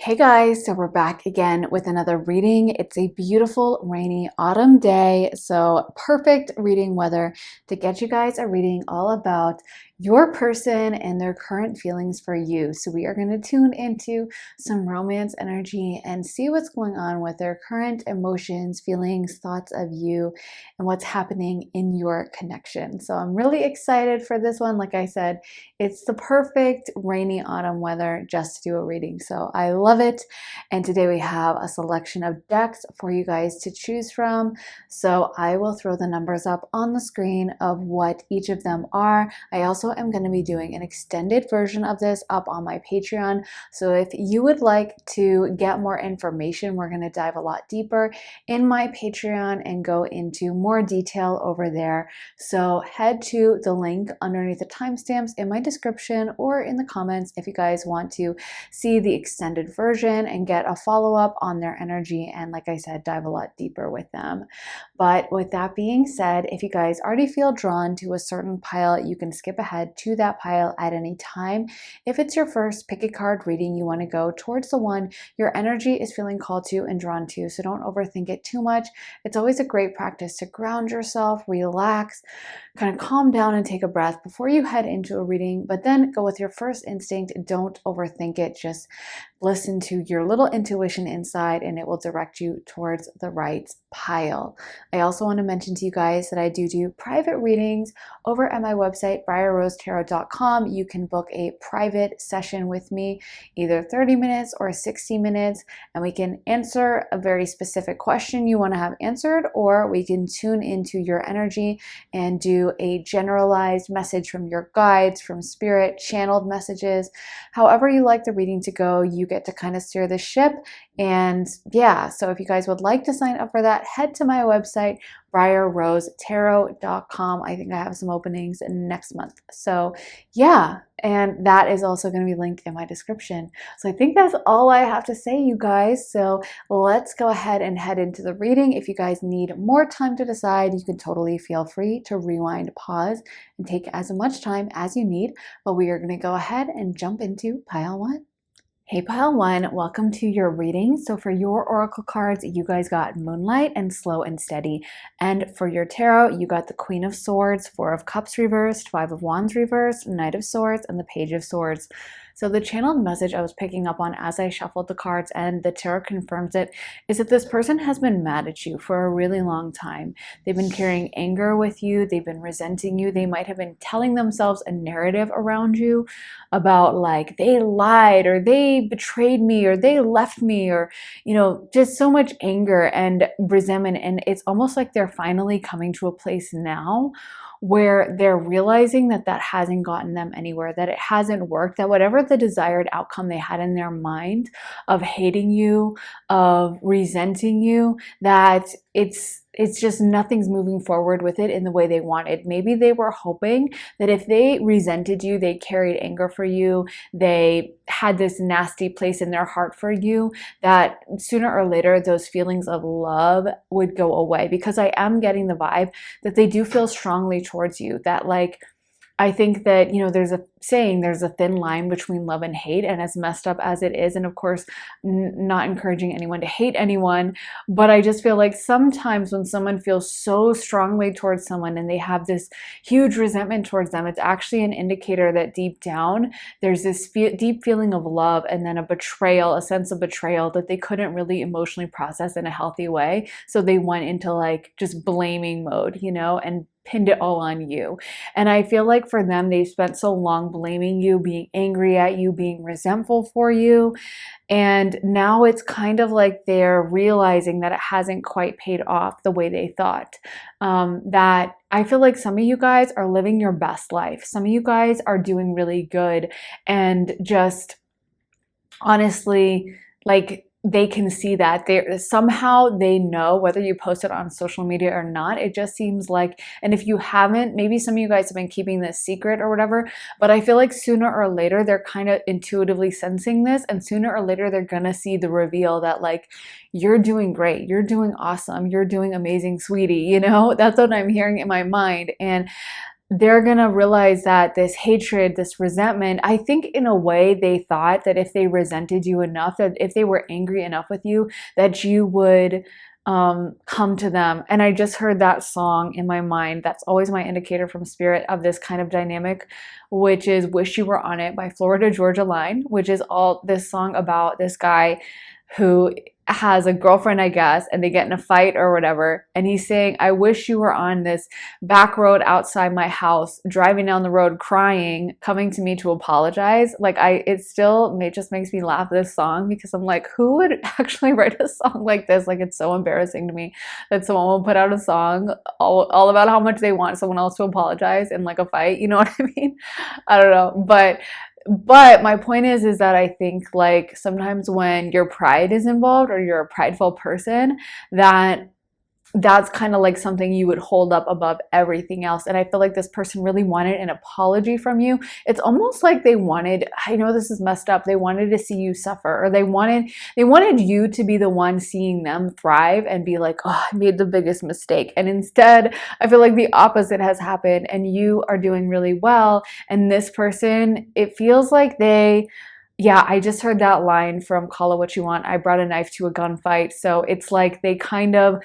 Hey guys, so we're back again with another reading. It's a beautiful rainy autumn day, so perfect reading weather to get you guys a reading all about your person and their current feelings for you. So we are going to tune into some romance energy and see what's going on with their current emotions, feelings, thoughts of you, and what's happening in your connection. So I'm really excited for this one. Like I said, it's the perfect rainy autumn weather just to do a reading. So I love it. And today we have a selection of decks for you guys to choose from. So I will throw the numbers up on the screen of what each of them are. I also am going to be doing an extended version of this up on my Patreon. So if you would like to get more information, we're going to dive a lot deeper in my Patreon and go into more detail over there. So head to the link underneath the timestamps in my description or in the comments if you guys want to see the extended version and get a follow-up on their energy and, like I said, dive a lot deeper with them. But with that being said, if you guys already feel drawn to a certain pile, you can skip ahead to that pile at any time. If it's your first pick a card reading, you want to go towards the one your energy is feeling called to and drawn to, so don't overthink it too much. It's always a great practice to ground yourself, relax, kind of calm down and take a breath before you head into a reading, but then go with your first instinct. Don't overthink it. Just listen to your little intuition inside and it will direct you towards the right pile. I also want to mention to you guys that I do private readings over at my website, briarrosetarot.com. You can book a private session with me, either 30 minutes or 60 minutes, and we can answer a very specific question you want to have answered, or we can tune into your energy and do a generalized message from your guides, from spirit, channeled messages. However you like the reading to go, you get to kind of steer the ship. And yeah, so if you guys would like to sign up for that, head to my website, briarrosetarot.com. I think I have some openings next month. So yeah, and that is also going to be linked in my description. So I think that's all I have to say, you guys. So let's go ahead and head into the reading. If you guys need more time to decide, you can totally feel free to rewind, pause, and take as much time as you need. But we are going to go ahead and jump into pile one. Hey Pile 1, welcome to your reading. So for your oracle cards, you guys got Moonlight and Slow and Steady. And for your tarot, you got the Queen of Swords, Four of Cups reversed, Five of Wands reversed, Knight of Swords, and the Page of Swords. So the channeled message I was picking up on as I shuffled the cards, and the tarot confirms it, is that this person has been mad at you for a really long time. They've been carrying anger with you. They've been resenting you. They might have been telling themselves a narrative around you about like they lied or they betrayed me or they left me, or just so much anger and resentment. And it's almost like they're finally coming to a place now where they're realizing that that hasn't gotten them anywhere, that it hasn't worked, that whatever the desired outcome they had in their mind of hating you, of resenting you, that it's just nothing's moving forward with it in the way they wanted. Maybe they were hoping that if they resented you, they carried anger for you, they had this nasty place in their heart for you, that sooner or later those feelings of love would go away. Because I am getting the vibe that they do feel strongly towards you, that like, I think that, there's a saying, there's a thin line between love and hate, and as messed up as it is, and of course, not encouraging anyone to hate anyone, but I just feel like sometimes when someone feels so strongly towards someone and they have this huge resentment towards them, it's actually an indicator that deep down, there's this deep feeling of love and then a betrayal, a sense of betrayal that they couldn't really emotionally process in a healthy way. So they went into like just blaming mode, and pinned it all on you. And I feel like for them, they've spent so long blaming you, being angry at you, being resentful for you. And now it's kind of like they're realizing that it hasn't quite paid off the way they thought. That I feel like some of you guys are living your best life. Some of you guys are doing really good and just honestly, like, they can see that they know whether you post it on social media or not. It just seems like, and if you haven't, maybe some of you guys have been keeping this secret or whatever, but I feel like sooner or later they're kind of intuitively sensing this, and sooner or later they're gonna see the reveal that like, you're doing great, you're doing awesome, you're doing amazing, sweetie, that's what I'm hearing in my mind. And they're gonna realize that this hatred, this resentment, I think in a way they thought that if they resented you enough, that if they were angry enough with you, that you would come to them. And I just heard that song in my mind. That's always my indicator from spirit of this kind of dynamic, which is Wish You Were On It by Florida Georgia Line, which is all this song about this guy who has a girlfriend, I guess, and they get in a fight or whatever. And he's saying, I wish you were on this back road outside my house, driving down the road, crying, coming to me to apologize. Like, it just makes me laugh, this song, because I'm like, who would actually write a song like this? Like, it's so embarrassing to me that someone will put out a song all about how much they want someone else to apologize in like a fight. You know what I mean? I don't know. But my point is that I think like sometimes when your pride is involved or you're a prideful person, that's kind of like something you would hold up above everything else. And I feel like this person really wanted an apology from you. It's almost like they wanted, I know this is messed up, they wanted to see you suffer, or they wanted you to be the one seeing them thrive and be like, oh, I made the biggest mistake. And instead, I feel like the opposite has happened and you are doing really well. And this person, it feels like yeah, I just heard that line from Call It What You Want. I brought a knife to a gunfight. So it's like they kind of,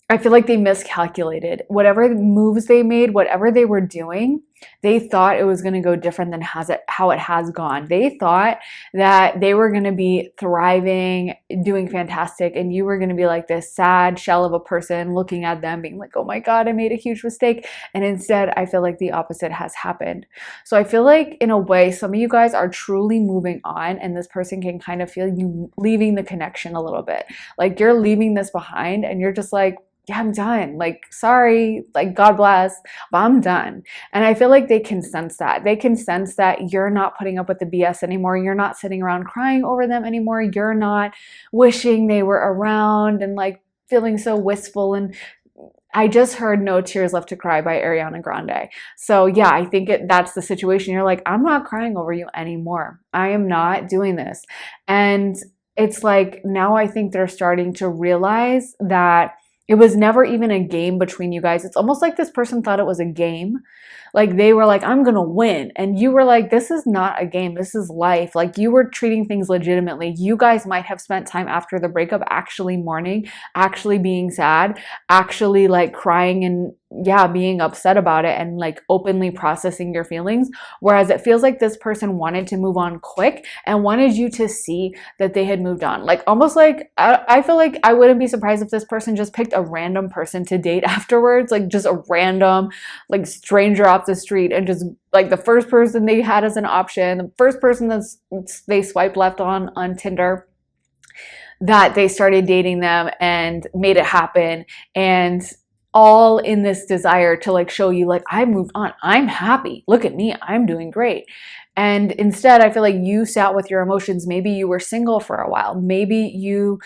I feel like they miscalculated. Whatever moves they made, whatever they were doing, they thought it was going to go different than how it has gone. They thought that they were going to be thriving, doing fantastic, and you were going to be like this sad shell of a person looking at them being like, oh my God, I made a huge mistake. And instead, I feel like the opposite has happened. So I feel like in a way, some of you guys are truly moving on, and this person can kind of feel you leaving the connection a little bit. Like you're leaving this behind and you're just like, yeah, I'm done. Like, sorry, like, God bless, but I'm done. And I feel like they can sense that. They can sense that you're not putting up with the BS anymore. You're not sitting around crying over them anymore. You're not wishing they were around and like feeling so wistful. And I just heard No Tears Left to Cry by Ariana Grande. So yeah, I think that's the situation. You're like, I'm not crying over you anymore. I am not doing this. And it's like, now I think they're starting to realize that it was never even a game between you guys. It's almost like this person thought it was a game. Like they were like, I'm going to win. And you were like, this is not a game. This is life. Like you were treating things legitimately. You guys might have spent time after the breakup actually mourning, actually being sad, actually like crying and yeah, being upset about it and like openly processing your feelings. Whereas it feels like this person wanted to move on quick and wanted you to see that they had moved on. Like almost like, I feel like I wouldn't be surprised if this person just picked a random person to date afterwards, like just a random like stranger off the street and just like the first person they had as an option, the first person they swiped left on Tinder, that they started dating them and made it happen. And all in this desire to like show you like, I moved on, I'm happy, look at me, I'm doing great. And instead, I feel like you sat with your emotions. Maybe you were single for a while. Maybe you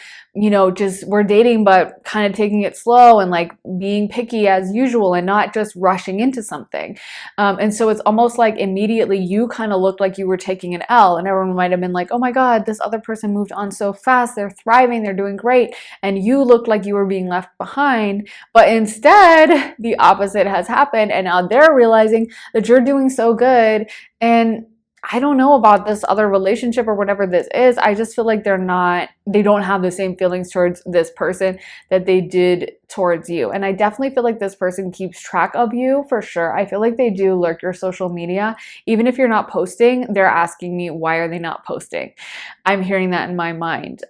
just were dating, but kind of taking it slow and like being picky as usual and not just rushing into something. And so it's almost like immediately you kind of looked like you were taking an L and everyone might have been like, oh my God, this other person moved on so fast. They're thriving. They're doing great. And you looked like you were being left behind. But instead, the opposite has happened. And now they're realizing that you're doing so good. And I don't know about this other relationship or whatever this is. I just feel like they don't have the same feelings towards this person that they did towards you. And I definitely feel like this person keeps track of you for sure. I feel like they do lurk your social media. Even if you're not posting, they're asking me, why are they not posting? I'm hearing that in my mind.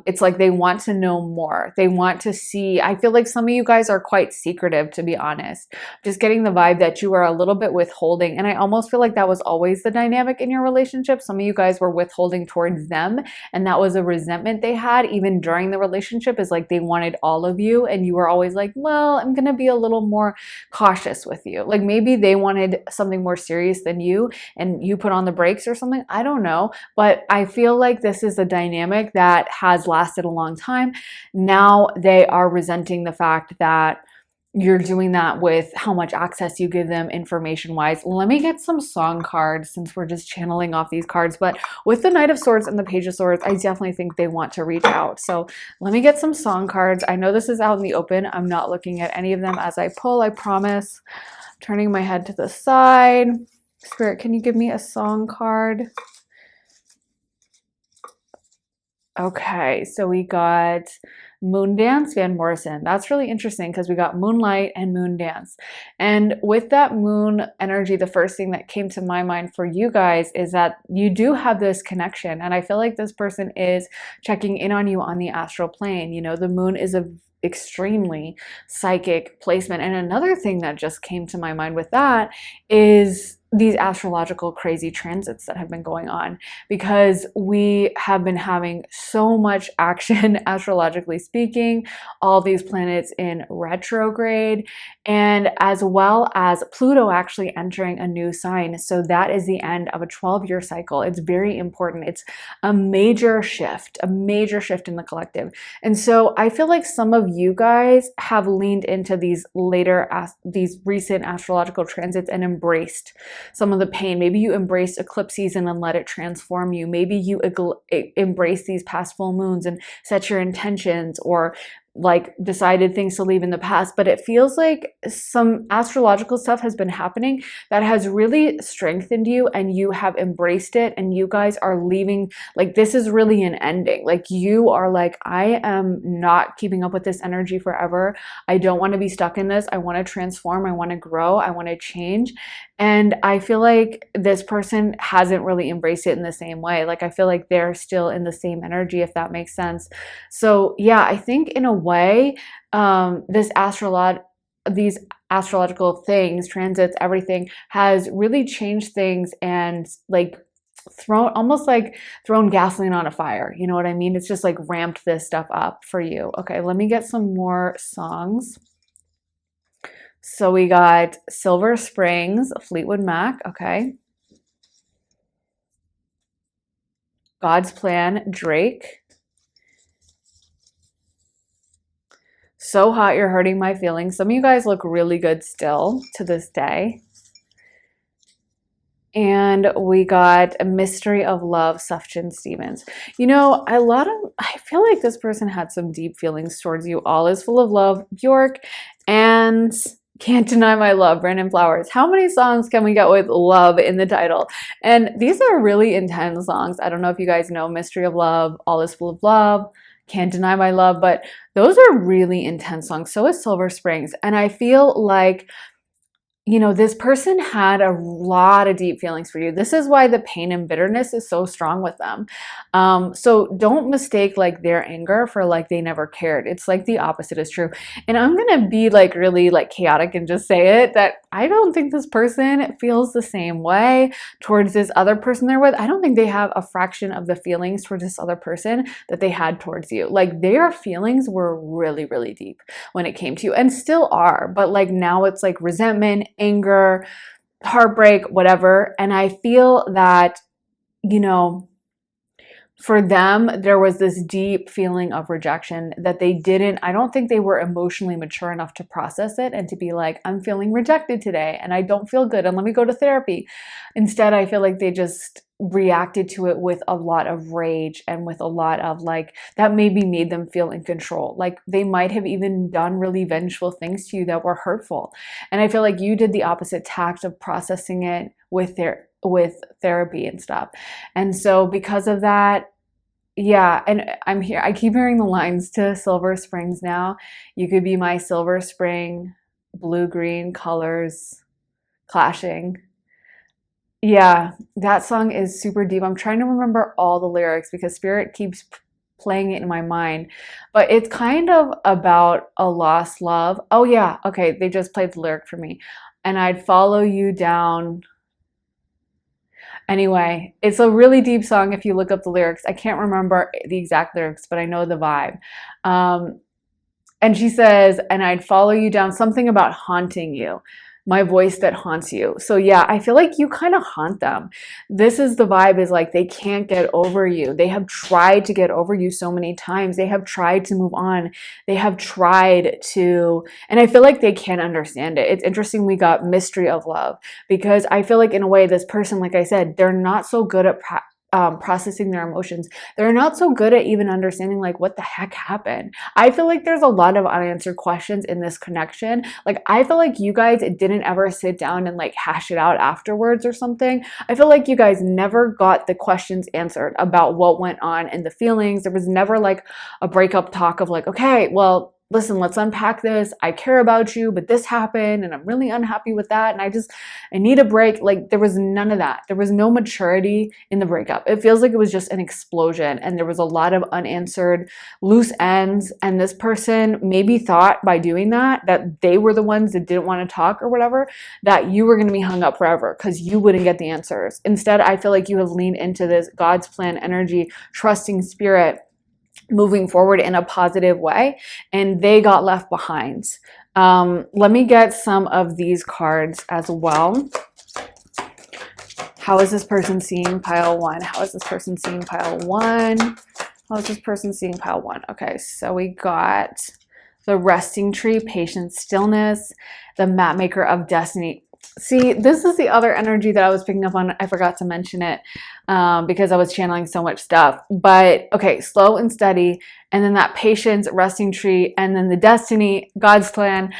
It's like they want to know more. They want to see. I feel like some of you guys are quite secretive, to be honest. Just getting the vibe that you are a little bit withholding. And I almost feel like that was always the dynamic in your relationship. Some of you guys were withholding towards them. And that was a resentment they had even during the relationship, is like they wanted all of you. And you were always like, well, I'm going to be a little more cautious with you. Like maybe they wanted something more serious than you and you put on the brakes or something. I don't know. But I feel like this is a dynamic that has lasted a long time. Now they are resenting the fact that you're doing that with how much access you give them information wise. Let me get some song cards since we're just channeling off these cards. But with the Knight of Swords and the Page of Swords, I definitely think they want to reach out. So let me get some song cards. I know this is out in the open. I'm not looking at any of them as I pull, I promise. Turning my head to the side. Spirit, can you give me a song card? Okay, so we got Moon Dance, Van Morrison. That's really interesting because we got Moonlight and Moon Dance. And with that moon energy, the first thing that came to my mind for you guys is that you do have this connection. And I feel like this person is checking in on you on the astral plane. You know, the moon is a extremely psychic placement. And another thing that just came to my mind with that is these astrological crazy transits that have been going on, because we have been having so much action astrologically speaking, all these planets in retrograde, and as well as Pluto actually entering a new sign. So that is the end of a 12-year cycle. It's very important. It's a major shift in the collective. And so I feel like some of you guys have leaned into these recent astrological transits and embraced some of the pain. Maybe you embraced eclipse season and let it transform you. Maybe you embrace these past full moons and set your intentions, or like decided things to leave in the past. But it feels like some astrological stuff has been happening that has really strengthened you, and you have embraced it, and you guys are leaving. Like, this is really an ending. Like, you are like, I am not keeping up with this energy forever. I don't want to be stuck in this. I want to transform. I want to grow. I want to change. And I feel like this person hasn't really embraced it in the same way. Like, I feel like they're still in the same energy, if that makes sense. So yeah, I think in a way, these astrological things, transits, everything has really changed things, and like thrown gasoline on a fire. You know what I mean? It's just like ramped this stuff up for you. Okay, let me get some more songs. So we got Silver Springs, Fleetwood Mac, okay. God's Plan, Drake. So Hot, You're Hurting My Feelings. Some of you guys look really good still to this day. And we got A Mystery of Love, Sufjan Stevens. You know, I feel like this person had some deep feelings towards you. All Is Full of Love, Bjork, and Can't Deny My Love, Brandon Flowers. How many songs can we get with love in the title? And these are really intense songs. I don't know if you guys know Mystery of Love, All Is Full of Love, Can't Deny My Love, but those are really intense songs. So is Silver Springs. And I feel like, you know, this person had a lot of deep feelings for you. This is why the pain and bitterness is so strong with them. So don't mistake like their anger for like they never cared. It's like the opposite is true. And I'm going to be like really like chaotic and just say it, that I don't think this person feels the same way towards this other person they're with. I don't think they have a fraction of the feelings towards this other person that they had towards you. Like, their feelings were really, really deep when it came to you, and still are. But like now it's like resentment, anger, heartbreak, whatever. And I feel that, you know, for them, there was this deep feeling of rejection that I don't think they were emotionally mature enough to process it and to be like, I'm feeling rejected today and I don't feel good and let me go to therapy. Instead, I feel like they just reacted to it with a lot of rage and with a lot of like, that maybe made them feel in control. Like, they might have even done really vengeful things to you that were hurtful. And I feel like you did the opposite tact of processing it with therapy and stuff. And so because of that, yeah, and I'm here. I keep hearing the lines to Silver Springs now. You could be my silver spring, blue-green colors clashing. Yeah, that song is super deep. I'm trying to remember all the lyrics because Spirit keeps playing it in my mind. But it's kind of about a lost love. Oh yeah, okay, they just played the lyric for me. And I'd follow you down. Anyway, it's a really deep song if you look up the lyrics. I can't remember the exact lyrics, but I know the vibe. And she says, and I'd follow you down, something about haunting you, my voice that haunts you. So yeah, I feel like you kind of haunt them. This is the vibe, is like they can't get over you. They have tried to get over you so many times. They have tried to move on. They have tried to, and I feel like they can't understand it. It's interesting we got Mystery of Love, because I feel like in a way this person, like I said, they're not so good at processing their emotions. They're not so good at even understanding like what the heck happened. I feel like there's a lot of unanswered questions in this connection. Like I feel like you guys didn't ever sit down and like hash it out afterwards or something. I feel like you guys never got the questions answered about what went on and the feelings. There was never like a breakup talk of like, okay, well, listen, let's unpack this. I care about you, but this happened and I'm really unhappy with that. And I need a break. Like there was none of that. There was no maturity in the breakup. It feels like it was just an explosion and there was a lot of unanswered loose ends. And this person maybe thought by doing that they were the ones that didn't want to talk or whatever, that you were going to be hung up forever because you wouldn't get the answers. Instead, I feel like you have leaned into this God's plan energy, trusting spirit, moving forward in a positive way, and they got left behind. Let me get some of these cards as well. How is this person seeing pile 1? How is this person seeing pile 1? How is this person seeing pile 1? Okay, so we got the resting tree, patience, stillness, the map maker of destiny. See, this is the other energy that I was picking up on. I forgot to mention it because I was channeling so much stuff. But okay, slow and steady. And then that patience, resting tree, and then the destiny, God's plan.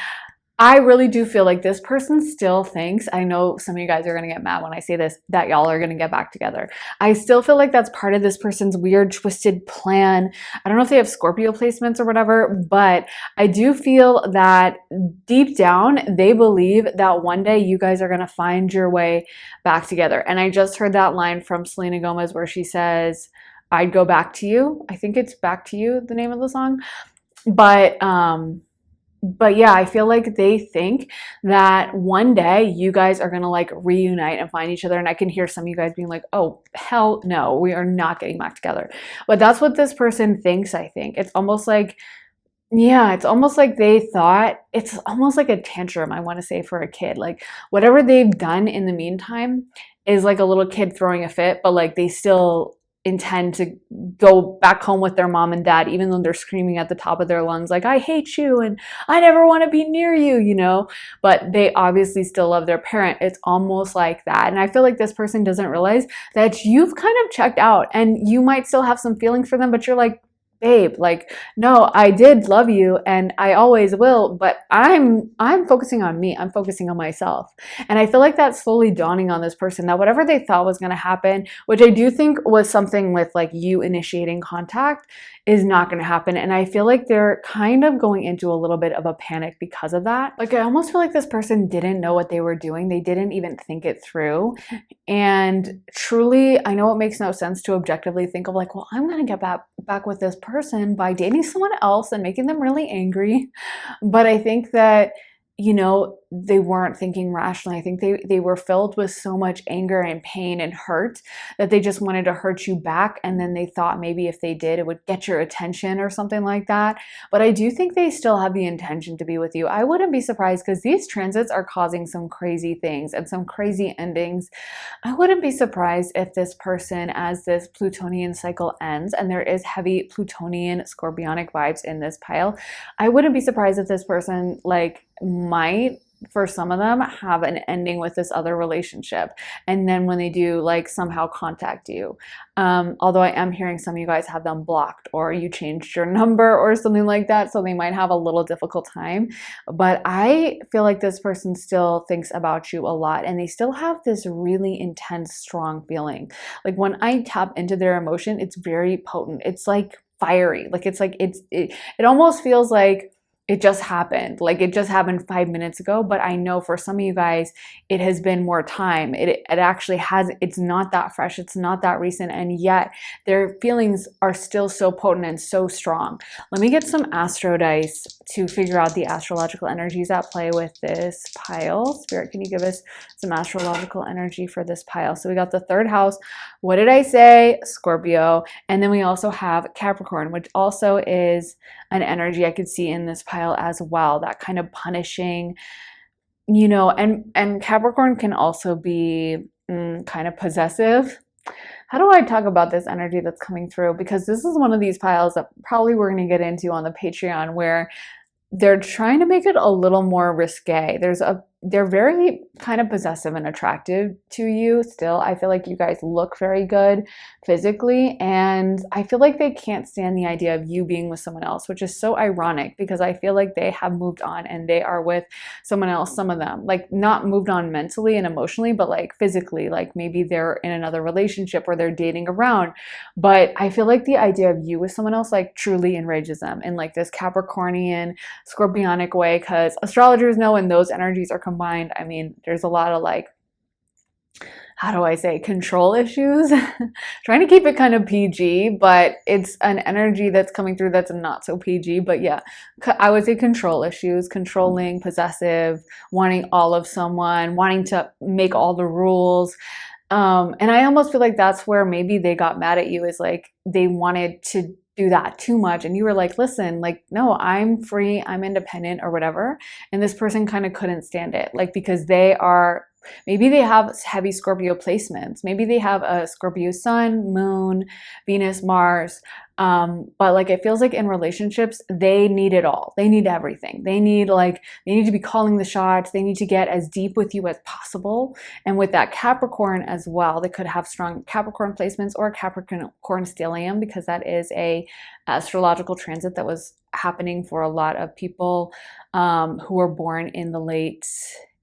I really do feel like this person still thinks, I know some of you guys are going to get mad when I say this, that y'all are going to get back together. I still feel like that's part of this person's weird, twisted plan. I don't know if they have Scorpio placements or whatever, but I do feel that deep down, they believe that one day you guys are going to find your way back together. And I just heard that line from Selena Gomez where she says, I'd go back to you. I think it's Back to You, the name of the song. But yeah, I feel like they think that one day you guys are going to like reunite and find each other. And I can hear some of you guys being like, oh, hell no, we are not getting back together. But that's what this person thinks, I think. It's almost like, yeah, it's almost like they thought, it's almost like a tantrum, I want to say, for a kid. Like whatever they've done in the meantime is like a little kid throwing a fit, but like they still intend to go back home with their mom and dad, even though they're screaming at the top of their lungs, like, I hate you and I never want to be near you, you know, but they obviously still love their parent. It's almost like that. And I feel like this person doesn't realize that you've kind of checked out and you might still have some feelings for them, but you're like, babe, like, no, I did love you and I always will, but I'm focusing on me. I'm focusing on myself. And I feel like that's slowly dawning on this person that whatever they thought was going to happen, which I do think was something with like you initiating contact, is not going to happen. And I feel like they're kind of going into a little bit of a panic because of that. Like, I almost feel like this person didn't know what they were doing. They didn't even think it through. And truly, I know it makes no sense to objectively think of like, well, I'm going to get back with this person by dating someone else and making them really angry. But I think that, you know, they weren't thinking rationally. I think they were filled with so much anger and pain and hurt that they just wanted to hurt you back. And then they thought maybe if they did, it would get your attention or something like that. But I do think they still have the intention to be with you. I wouldn't be surprised because these transits are causing some crazy things and some crazy endings. I wouldn't be surprised if this person, as this Plutonian cycle ends, and there is heavy Plutonian scorpionic vibes in this pile, I wouldn't be surprised if this person might, for some of them, have an ending with this other relationship, and then when they do, like, somehow contact you, although I am hearing some of you guys have them blocked or you changed your number or something like that, so they might have a little difficult time. But I feel like this person still thinks about you a lot and they still have this really intense, strong feeling. Like when I tap into their emotion, it's very potent. It's like fiery. Like it almost feels like it just happened. Like it just happened 5 minutes ago, but I know for some of you guys, it has been more time. It actually has, it's not that fresh. It's not that recent. And yet their feelings are still so potent and so strong. Let me get some astro dice to figure out the astrological energies at play with this pile. Spirit, can you give us some astrological energy for this pile? So we got the third house. What did I say? Scorpio. And then we also have Capricorn, which also is an energy I could see in this pile as well, that kind of punishing, you know, and Capricorn can also be kind of possessive. How do I talk about this energy that's coming through? Because this is one of these piles that probably we're going to get into on the Patreon, where they're trying to make it a little more risque. There's a they're very kind of possessive and attractive to you still. I feel like you guys look very good physically, and I feel like they can't stand the idea of you being with someone else, which is so ironic because I feel like they have moved on and they are with someone else, some of them. Like, not moved on mentally and emotionally, but like physically, like maybe they're in another relationship or they're dating around. But I feel like the idea of you with someone else like truly enrages them in like this Capricornian, Scorpionic way, because astrologers know when those energies are combined, I mean, there's a lot of like, how do I say, control issues. Trying to keep it kind of PG, but it's an energy that's coming through that's not so PG. But yeah, I would say control issues, controlling, possessive, wanting all of someone, wanting to make all the rules. And I almost feel like that's where maybe they got mad at you, is like they wanted to do that too much. And you were like, listen, like, no, I'm free, I'm independent or whatever. And this person kind of couldn't stand it, like, because maybe they have heavy Scorpio placements. Maybe they have a Scorpio sun, moon, Venus, Mars. But like, it feels like in relationships, they need it all. They need everything. They need to be calling the shots. They need to get as deep with you as possible. And with that Capricorn as well, they could have strong Capricorn placements or Capricorn stellium, because that is a astrological transit that was happening for a lot of people who were born in the late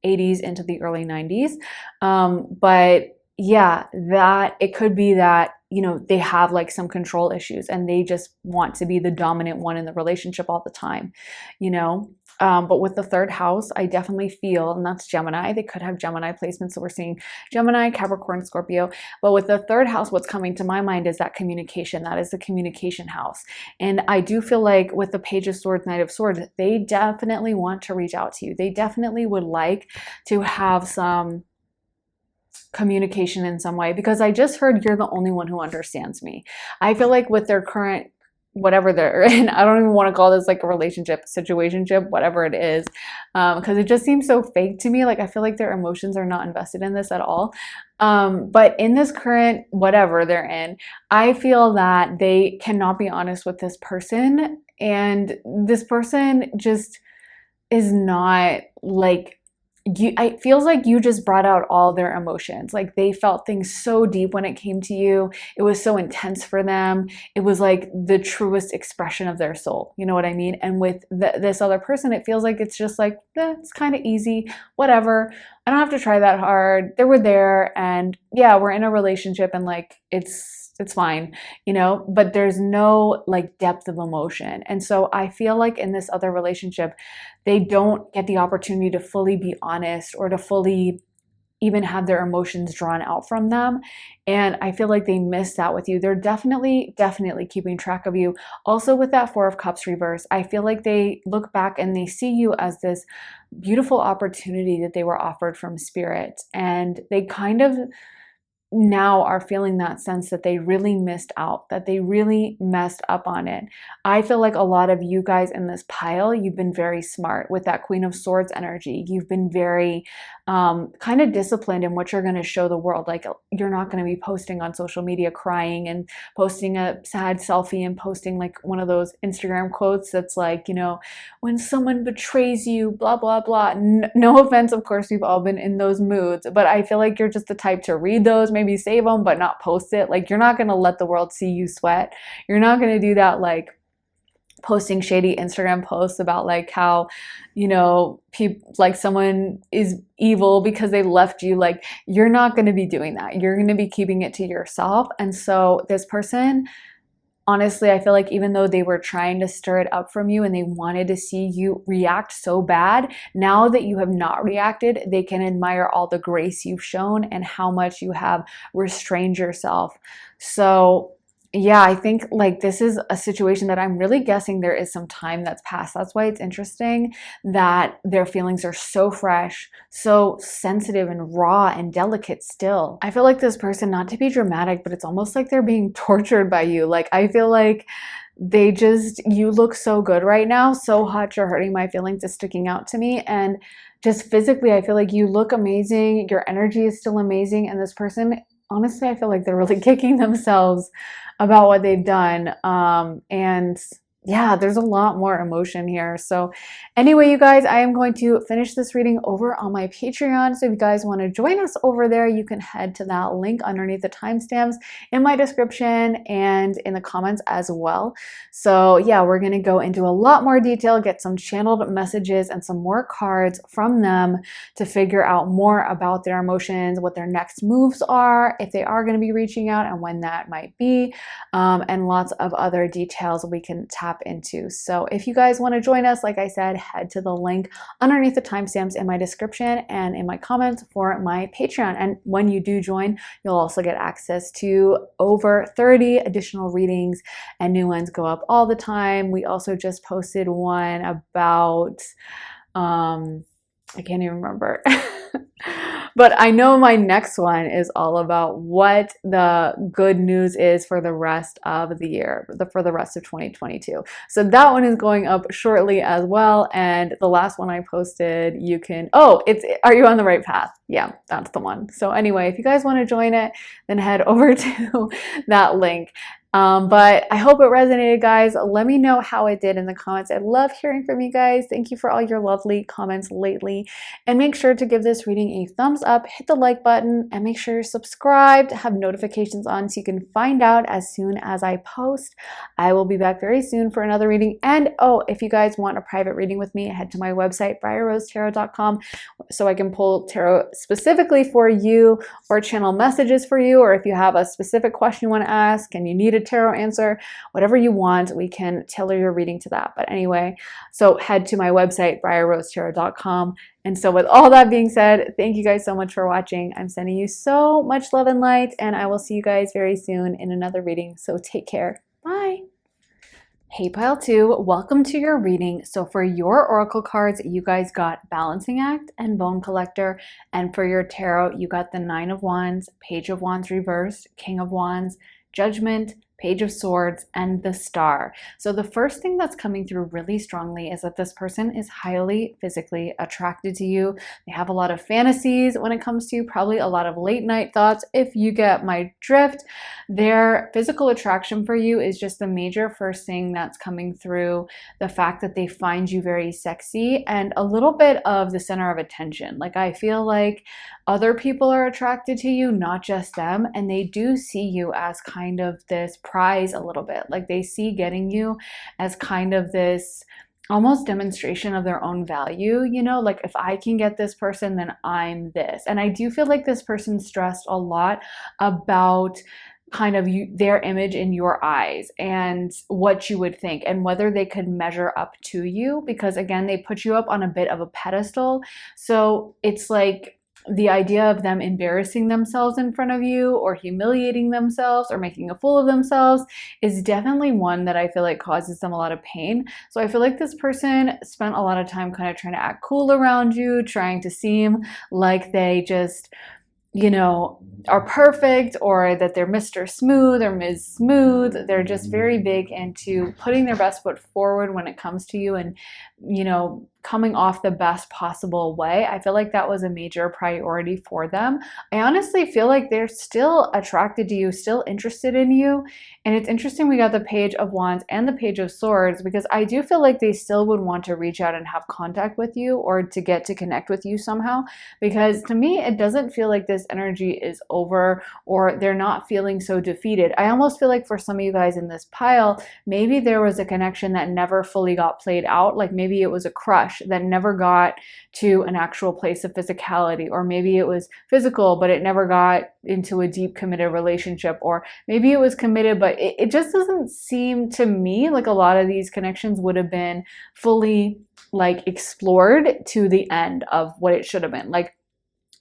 80s into the early 90s. But yeah, that it could be that, you know, they have like some control issues and they just want to be the dominant one in the relationship all the time, you know. But with the third house, I definitely feel, and that's Gemini, they could have Gemini placements. So we're seeing Gemini, Capricorn, Scorpio. But with the third house, what's coming to my mind is that communication. That is the communication house. And I do feel like with the Page of Swords, Knight of Swords, they definitely want to reach out to you. They definitely would like to have some communication in some way, because I just heard you're the only one who understands me. I feel like with their current, whatever they're in, I don't even want to call this like a relationship, situationship, whatever it is, because it just seems so fake to me. Like, I feel like their emotions are not invested in this at all. But in this current whatever they're in, I feel that they cannot be honest with this person, and this person just is not like, it feels like you just brought out all their emotions. Like, they felt things so deep when it came to you. It was so intense for them. It was like the truest expression of their soul. You know what I mean? And with this other person, it feels like it's just like, it's kind of easy, whatever. I don't have to try that hard. They were there, and yeah, we're in a relationship, and like, it's fine, you know, but there's no like depth of emotion. And so I feel like in this other relationship, they don't get the opportunity to fully be honest or to fully even have their emotions drawn out from them. And I feel like they missed out with you. They're definitely keeping track of you. Also with that Four of Cups reverse, I feel like they look back and they see you as this beautiful opportunity that they were offered from spirit. And they kind of now are feeling that sense that they really missed out, that they really messed up on it. I feel like a lot of you guys in this pile, you've been very smart with that Queen of Swords energy. You've been very kind of disciplined in what you're going to show the world. Like, you're not going to be posting on social media crying and posting a sad selfie and posting like one of those Instagram quotes that's like, you know, when someone betrays you, blah, blah, blah. No offense, of course, we've all been in those moods, but I feel like you're just the type to read those, maybe save them, but not post it. Like, you're not going to let the world see you sweat. You're not going to do that, like posting shady Instagram posts about like how, you know, people, like someone is evil because they left you. Like, you're not going to be doing that. You're going to be keeping it to yourself. And so this person, honestly, I feel like even though they were trying to stir it up from you and they wanted to see you react so bad, now that you have not reacted, they can admire all the grace you've shown and how much you have restrained yourself. So yeah, I think like this is a situation that I'm really guessing there is some time that's passed. That's why it's interesting that their feelings are so fresh, so sensitive and raw and delicate still. I feel like this person, not to be dramatic, but it's almost like they're being tortured by you. Like, I feel like you look so good right now, so hot, you're hurting my feelings is sticking out to me. And just physically, I feel like you look amazing. Your energy is still amazing. And this person, honestly, I feel like they're really kicking themselves about what they've done. And yeah, there's a lot more emotion here. So anyway, you guys, I am going to finish this reading over on my Patreon. So if you guys want to join us over there, you can head to that link underneath the timestamps in my description and in the comments as well. So yeah, we're going to go into a lot more detail, get some channeled messages and some more cards from them to figure out more about their emotions, what their next moves are, if they are going to be reaching out and when that might be, and lots of other details we can tap into. So if you guys want to join us, like I said, head to the link underneath the timestamps in my description and in my comments for my Patreon. And when you do join, you'll also get access to over 30 additional readings, and new ones go up all the time. We also just posted one about, I can't even remember. But I know my next one is all about what the good news is for the rest of the year, for the rest of 2022. So that one is going up shortly as well. And the last one I posted, you can, Are You on the Right Path? Yeah, that's the one. So anyway, if you guys want to join it, then head over to that link. But I hope it resonated, guys. Let me know how it did in the comments. I love hearing from you guys. Thank you for all your lovely comments lately. And make sure to give this reading a thumbs up, hit the like button, and make sure you're subscribed, have notifications on so you can find out as soon as I post. I will be back very soon for another reading. And if you guys want a private reading with me, head to my website, briarrosetarot.com, so I can pull tarot specifically for you or channel messages for you, or if you have a specific question you want to ask and you need a tarot answer, whatever you want, we can tailor your reading to that. But anyway, so head to my website, briarrosetarot.com. And so with all that being said, thank you guys so much for watching. I'm sending you so much love and light, and I will see you guys very soon in another reading. So take care. Bye. Hey Pile 2, welcome to your reading. So for your oracle cards, you guys got Balancing Act and Bone Collector. And for your tarot, you got the Nine of Wands, Page of Wands reversed, King of Wands, Judgment, Page of Swords, and the Star. So the first thing that's coming through really strongly is that this person is highly physically attracted to you. They have a lot of fantasies when it comes to you, probably a lot of late night thoughts. If you get my drift, their physical attraction for you is just the major first thing that's coming through. The fact that they find you very sexy and a little bit of the center of attention. Like, I feel like other people are attracted to you, not just them, and they do see you as kind of this prize a little bit. Like, they see getting you as kind of this almost demonstration of their own value, you know, like, if I can get this person, then I'm this. And I do feel like this person stressed a lot about kind of their image in your eyes and what you would think and whether they could measure up to you, because again, they put you up on a bit of a pedestal. So it's like the idea of them embarrassing themselves in front of you or humiliating themselves or making a fool of themselves is definitely one that I feel like causes them a lot of pain. So I feel like this person spent a lot of time kind of trying to act cool around you, trying to seem like they just, you know, are perfect, or that they're Mr. Smooth or Ms. Smooth. They're just very big into putting their best foot forward when it comes to you and, you know, coming off the best possible way. I feel like that was a major priority for them. I honestly feel like they're still attracted to you, still interested in you. And it's interesting we got the Page of Wands and the Page of Swords, because I do feel like they still would want to reach out and have contact with you or to get to connect with you somehow. Because to me, it doesn't feel like this energy is over or they're not feeling so defeated. I almost feel like for some of you guys in this pile, maybe there was a connection that never fully got played out. Like maybe it was a crush that never got to an actual place of physicality, or maybe it was physical but it never got into a deep committed relationship, or maybe it was committed but it just doesn't seem to me like a lot of these connections would have been fully like explored to the end of what it should have been. Like,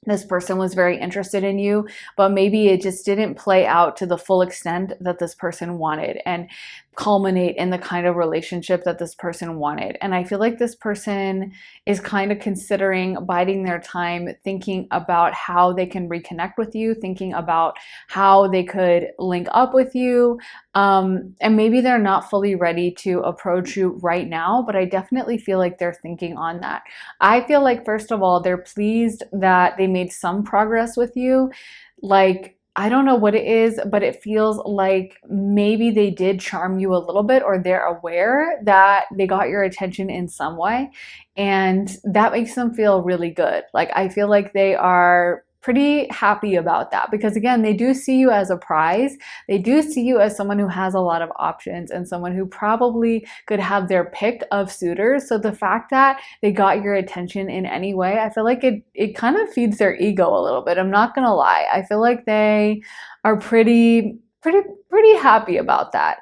this person was very interested in you, but maybe it just didn't play out to the full extent that this person wanted and culminate in the kind of relationship that this person wanted. And I feel like this person is kind of considering biding their time, thinking about how they can reconnect with you, thinking about how they could link up with you. And maybe they're not fully ready to approach you right now, but I definitely feel like they're thinking on that. I feel like, first of all, they're pleased that they made some progress with you. Like, I don't know what it is, but it feels like maybe they did charm you a little bit, or they're aware that they got your attention in some way. And that makes them feel really good. Like, I feel like they are pretty happy about that because, again, they do see you as a prize. They do see you as someone who has a lot of options and someone who probably could have their pick of suitors. So the fact that they got your attention in any way, I feel like it kind of feeds their ego a little bit. I'm not gonna lie. I feel like they are pretty happy about that.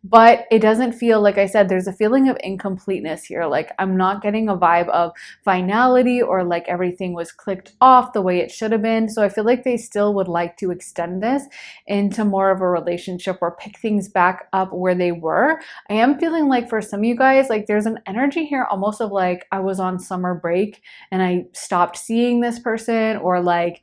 But it doesn't feel, like I said, there's a feeling of incompleteness here. Like, I'm not getting a vibe of finality or like everything was clicked off the way it should have been. So I feel like they still would like to extend this into more of a relationship or pick things back up where they were. I am feeling like for some of you guys, like there's an energy here almost of like I was on summer break and I stopped seeing this person, or like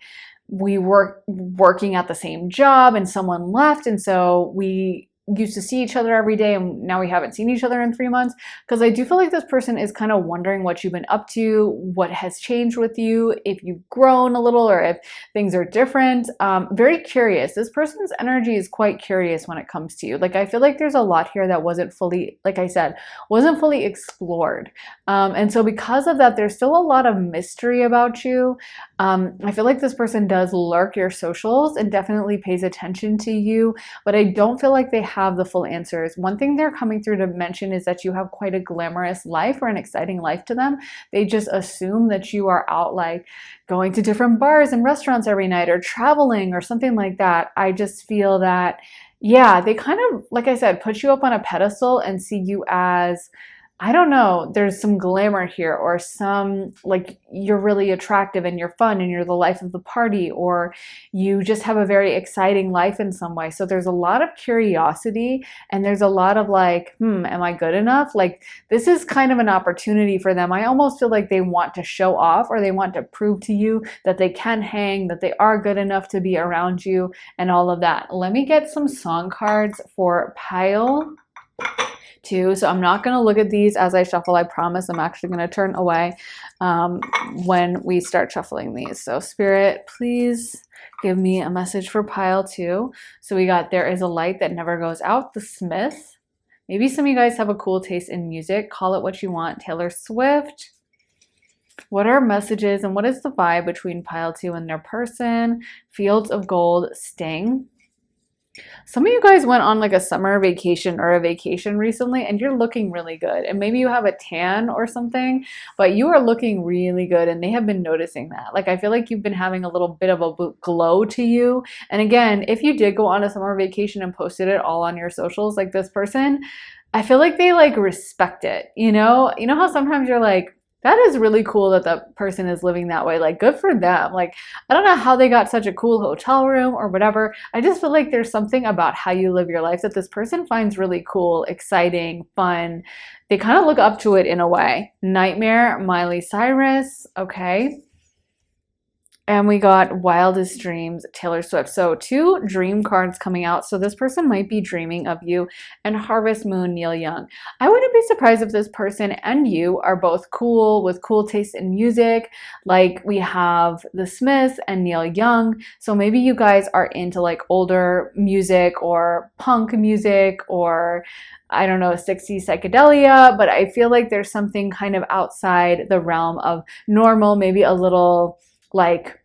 we were working at the same job and someone left, and so we used to see each other every day and now we haven't seen each other in 3 months. Because I do feel like this person is kind of wondering what you've been up to, what has changed with you, if you've grown a little or if things are different. Very curious. This person's energy is quite curious when it comes to you. Like, I feel like there's a lot here that wasn't fully, like I said, wasn't fully explored. And so because of that, there's still a lot of mystery about you. I feel like this person does lurk your socials and definitely pays attention to you, but I don't feel like they have the full answers. One thing they're coming through to mention is that you have quite a glamorous life or an exciting life to them. They just assume that you are out like going to different bars and restaurants every night or traveling or something like that. I just feel that, yeah, they kind of, like I said, put you up on a pedestal and see you as, I don't know, there's some glamour here, or some like you're really attractive and you're fun and you're the life of the party, or you just have a very exciting life in some way. So there's a lot of curiosity and there's a lot of like, am I good enough? Like, this is kind of an opportunity for them. I almost feel like they want to show off, or they want to prove to you that they can hang, that they are good enough to be around you and all of that. Let me get some song cards for pile too. So I'm not going to look at these as I shuffle. I promise I'm actually going to turn away when we start shuffling these. So Spirit, please give me a message for pile 2. So we got There Is a Light That Never Goes Out, The Smith. Maybe some of you guys have a cool taste in music. Call it what you want. Taylor Swift. What are messages and what is the vibe between pile 2 and their person? Fields of Gold, Sting. Some of you guys went on like a summer vacation or a vacation recently and you're looking really good. And maybe you have a tan or something, but you are looking really good and they have been noticing that. Like, I feel like you've been having a little bit of a glow to you. And again, if you did go on a summer vacation and posted it all on your socials, like this person, I feel like they like respect it. You know how sometimes you're like, that is really cool that the person is living that way. Like, good for them. Like, I don't know how they got such a cool hotel room or whatever. I just feel like there's something about how you live your life that this person finds really cool, exciting, fun. They kind of look up to it in a way. Nightmare, Miley Cyrus. Okay. And we got Wildest Dreams, Taylor Swift. So 2 dream cards coming out. So this person might be dreaming of you. And Harvest Moon, Neil Young. I wouldn't be surprised if this person and you are both cool with cool taste in music. Like, we have the Smiths and Neil Young. So maybe you guys are into like older music or punk music, or I don't know, 60s psychedelia, but I feel like there's something kind of outside the realm of normal, maybe a little like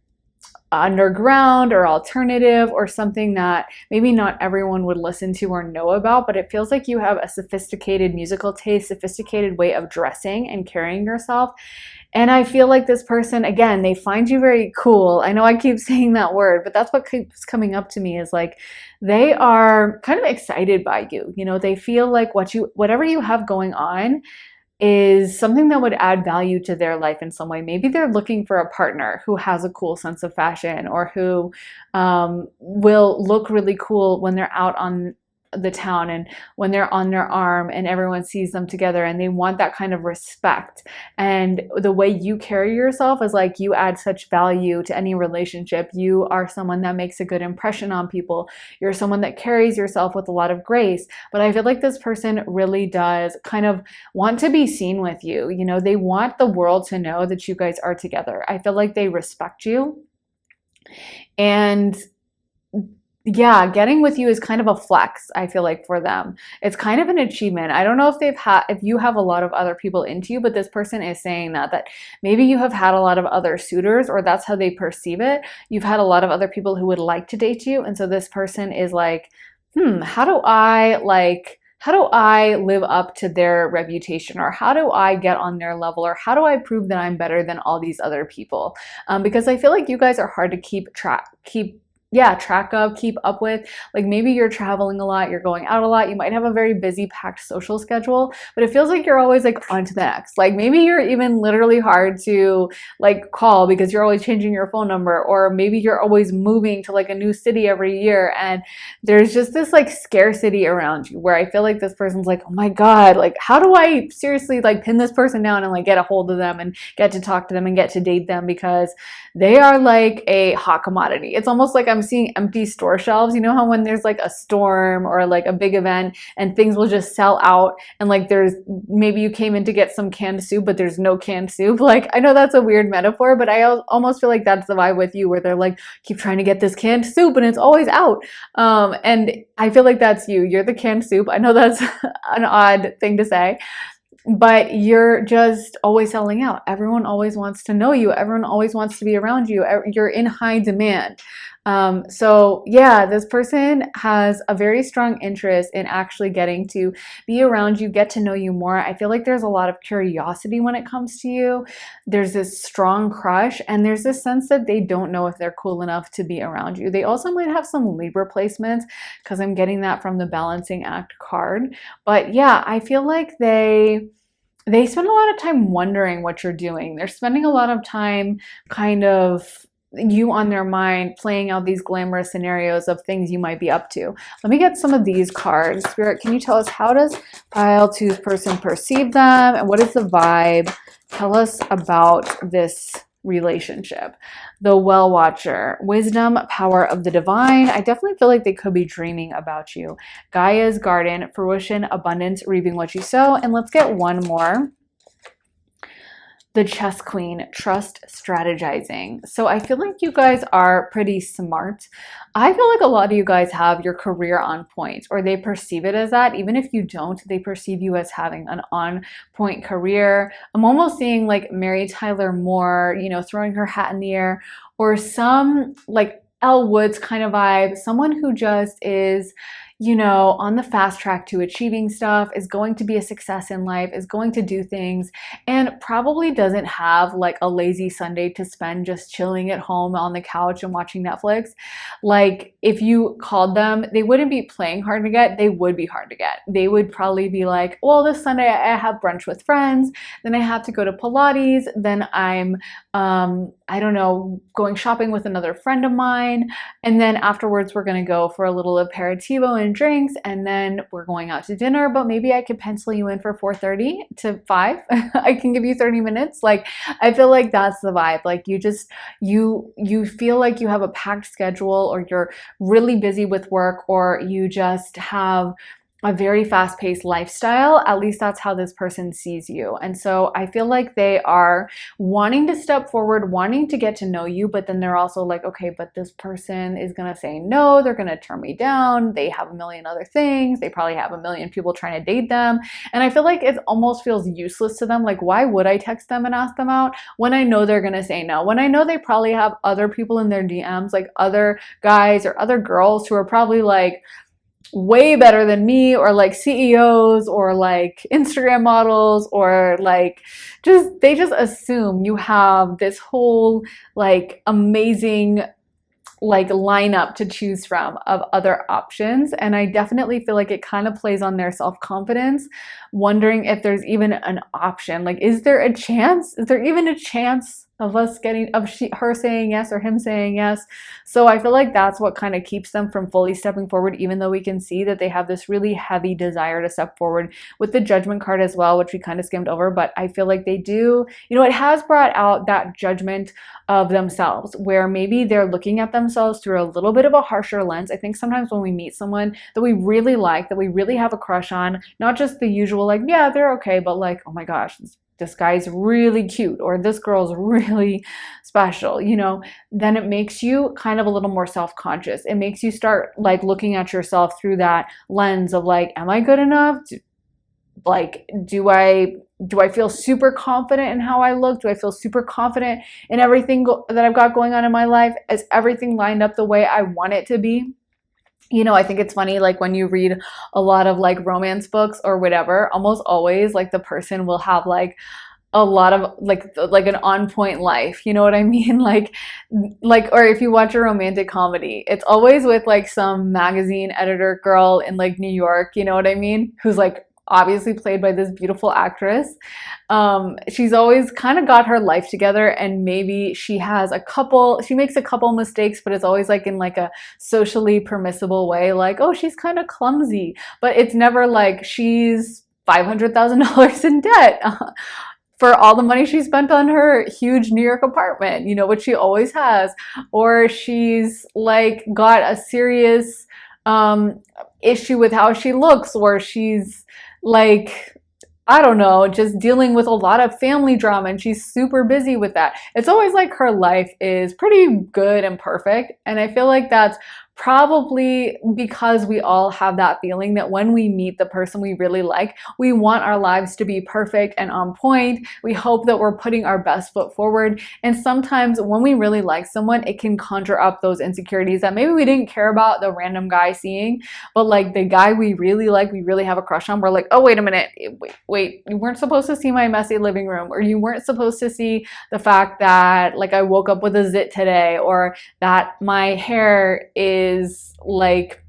underground or alternative, or something that maybe not everyone would listen to or know about, but it feels like you have a sophisticated musical taste, sophisticated way of dressing and carrying yourself. And I feel like this person, again, they find you very cool. I know I keep saying that word, but that's what keeps coming up to me, is like they are kind of excited by you. They feel like whatever you have going on is something that would add value to their life in some way. Maybe they're looking for a partner who has a cool sense of fashion, or who will look really cool when they're out on the town and when they're on their arm and everyone sees them together, and they want that kind of respect. And the way you carry yourself is like you add such value to any relationship. You are someone that makes a good impression on people. You're someone that carries yourself with a lot of grace. But I feel like this person really does kind of want to be seen with you. They want the world to know that you guys are together. I feel like they respect you. And yeah, getting with you is kind of a flex, I feel like, for them. It's kind of an achievement. I don't know if if you have a lot of other people into you, but this person is saying that maybe you have had a lot of other suitors, or that's how they perceive it. You've had a lot of other people who would like to date you, and so this person is like, how do I live up to their reputation, or how do I get on their level, or how do I prove that I'm better than all these other people? Because I feel like you guys are hard to track of, keep up with. Like maybe you're traveling a lot, you're going out a lot, you might have a very busy, packed social schedule, but it feels like you're always like on to the next. Like maybe you're even literally hard to like call because you're always changing your phone number, or maybe you're always moving to like a new city every year, and there's just this like scarcity around you where I feel like this person's like, oh my God, like how do I seriously like pin this person down and like get a hold of them and get to talk to them and get to date them, because they are like a hot commodity. It's almost like I'm seeing empty store shelves. You know how when there's like a storm or like a big event and things will just sell out, and like there's maybe you came in to get some canned soup, but there's no canned soup. Like I know that's a weird metaphor, but I almost feel like that's the vibe with you, where they're like, keep trying to get this canned soup and it's always out. And I feel like that's you. You're the canned soup. I know that's an odd thing to say, but you're just always selling out. Everyone always wants to know you. Everyone always wants to be around you. You're in high demand. So yeah, this person has a very strong interest in actually getting to be around you, get to know you more. I feel like there's a lot of curiosity when it comes to you. There's this strong crush, and there's this sense that they don't know if they're cool enough to be around you. They also might have some Libra placements, because I'm getting that from the Balancing Act card. But yeah, I feel like they spend a lot of time wondering what you're doing. They're spending a lot of time kind of you on their mind, playing out these glamorous scenarios of things you might be up to. Let me get some of these cards. Spirit, can you tell us, how does pile two's person perceive them, and what is the vibe? Tell us about this relationship. The Well Watcher, wisdom, power of the divine. I definitely feel like they could be dreaming about you. Gaia's garden, fruition, abundance, reaping what you sow. And let's get one more. The Chess Queen, trust, strategizing. So I feel like you guys are pretty smart. I feel like a lot of you guys have your career on point, or they perceive it as that. Even if you don't, they perceive you as having an on point career. I'm almost seeing like Mary Tyler Moore, you know, throwing her hat in the air, or some like Elle Woods kind of vibe, someone who just is, you know, on the fast track to achieving stuff, is going to be a success in life, is going to do things, and probably doesn't have like a lazy Sunday to spend just chilling at home on the couch and watching Netflix. Like if you called them, they wouldn't be playing hard to get, they would be hard to get. They would probably be like, well, this Sunday I have brunch with friends, then I have to go to Pilates, then I'm I don't know, going shopping with another friend of mine, and then afterwards we're gonna go for a little aperitivo and drinks, and then we're going out to dinner, but maybe I could pencil you in for 4:30 to 5. I can give you 30 minutes. Like I feel like that's the vibe. Like you feel like you have a packed schedule, or you're really busy with work, or you just have a very fast-paced lifestyle. At least that's how this person sees you. And so I feel like they are wanting to step forward, wanting to get to know you, but then they're also like, okay, but this person is gonna say no, they're gonna turn me down, they have a million other things, they probably have a million people trying to date them. And I feel like it almost feels useless to them. Like, why would I text them and ask them out when I know they're gonna say no? When I know they probably have other people in their DMs, like other guys or other girls who are probably like way better than me, or like CEOs, or like Instagram models, or like they just assume you have this whole like amazing like lineup to choose from of other options. And I definitely feel like it kind of plays on their self-confidence, wondering if there's even an option. Like, is there a chance? Is there even a chance of us her saying yes or him saying yes? So I feel like that's what kind of keeps them from fully stepping forward, even though we can see that they have this really heavy desire to step forward, with the Judgment card as well, which we kind of skimmed over. But I feel like they do, you know, it has brought out that judgment of themselves, where maybe they're looking at themselves through a little bit of a harsher lens. I think sometimes when we meet someone that we really like, that we really have a crush on, not just the usual like, yeah, they're okay, but like, oh my gosh, this this guy's really cute, or this girl's really special, you know, then it makes you kind of a little more self-conscious. It makes you start like looking at yourself through that lens of like, am I good enough? Like, do I feel super confident in how I look? Do I feel super confident in everything that I've got going on in my life? Is everything lined up the way I want it to be? You know, I think it's funny, like when you read a lot of like romance books or whatever, almost always like the person will have like a lot of like an on point life, you know what I mean? Like or if you watch a romantic comedy, it's always with like some magazine editor girl in like New York, you know what I mean, who's like obviously played by this beautiful actress. She's always kind of got her life together, and maybe she makes a couple mistakes, but it's always like in like a socially permissible way, like, oh, she's kind of clumsy, but it's never like she's $500,000 in debt for all the money she spent on her huge New York apartment, you know, which she always has, or she's like got a serious issue with how she looks, or she's like, I don't know, just dealing with a lot of family drama and she's super busy with that. It's always like her life is pretty good and perfect. And I feel like that's probably because we all have that feeling that when we meet the person we really like, we want our lives to be perfect and on point. We hope that we're putting our best foot forward. And sometimes when we really like someone, it can conjure up those insecurities that maybe we didn't care about the random guy seeing, but like the guy we really like, we really have a crush on, we're like, oh, wait a minute, wait, you weren't supposed to see my messy living room, or you weren't supposed to see the fact that like I woke up with a zit today, or that my hair is like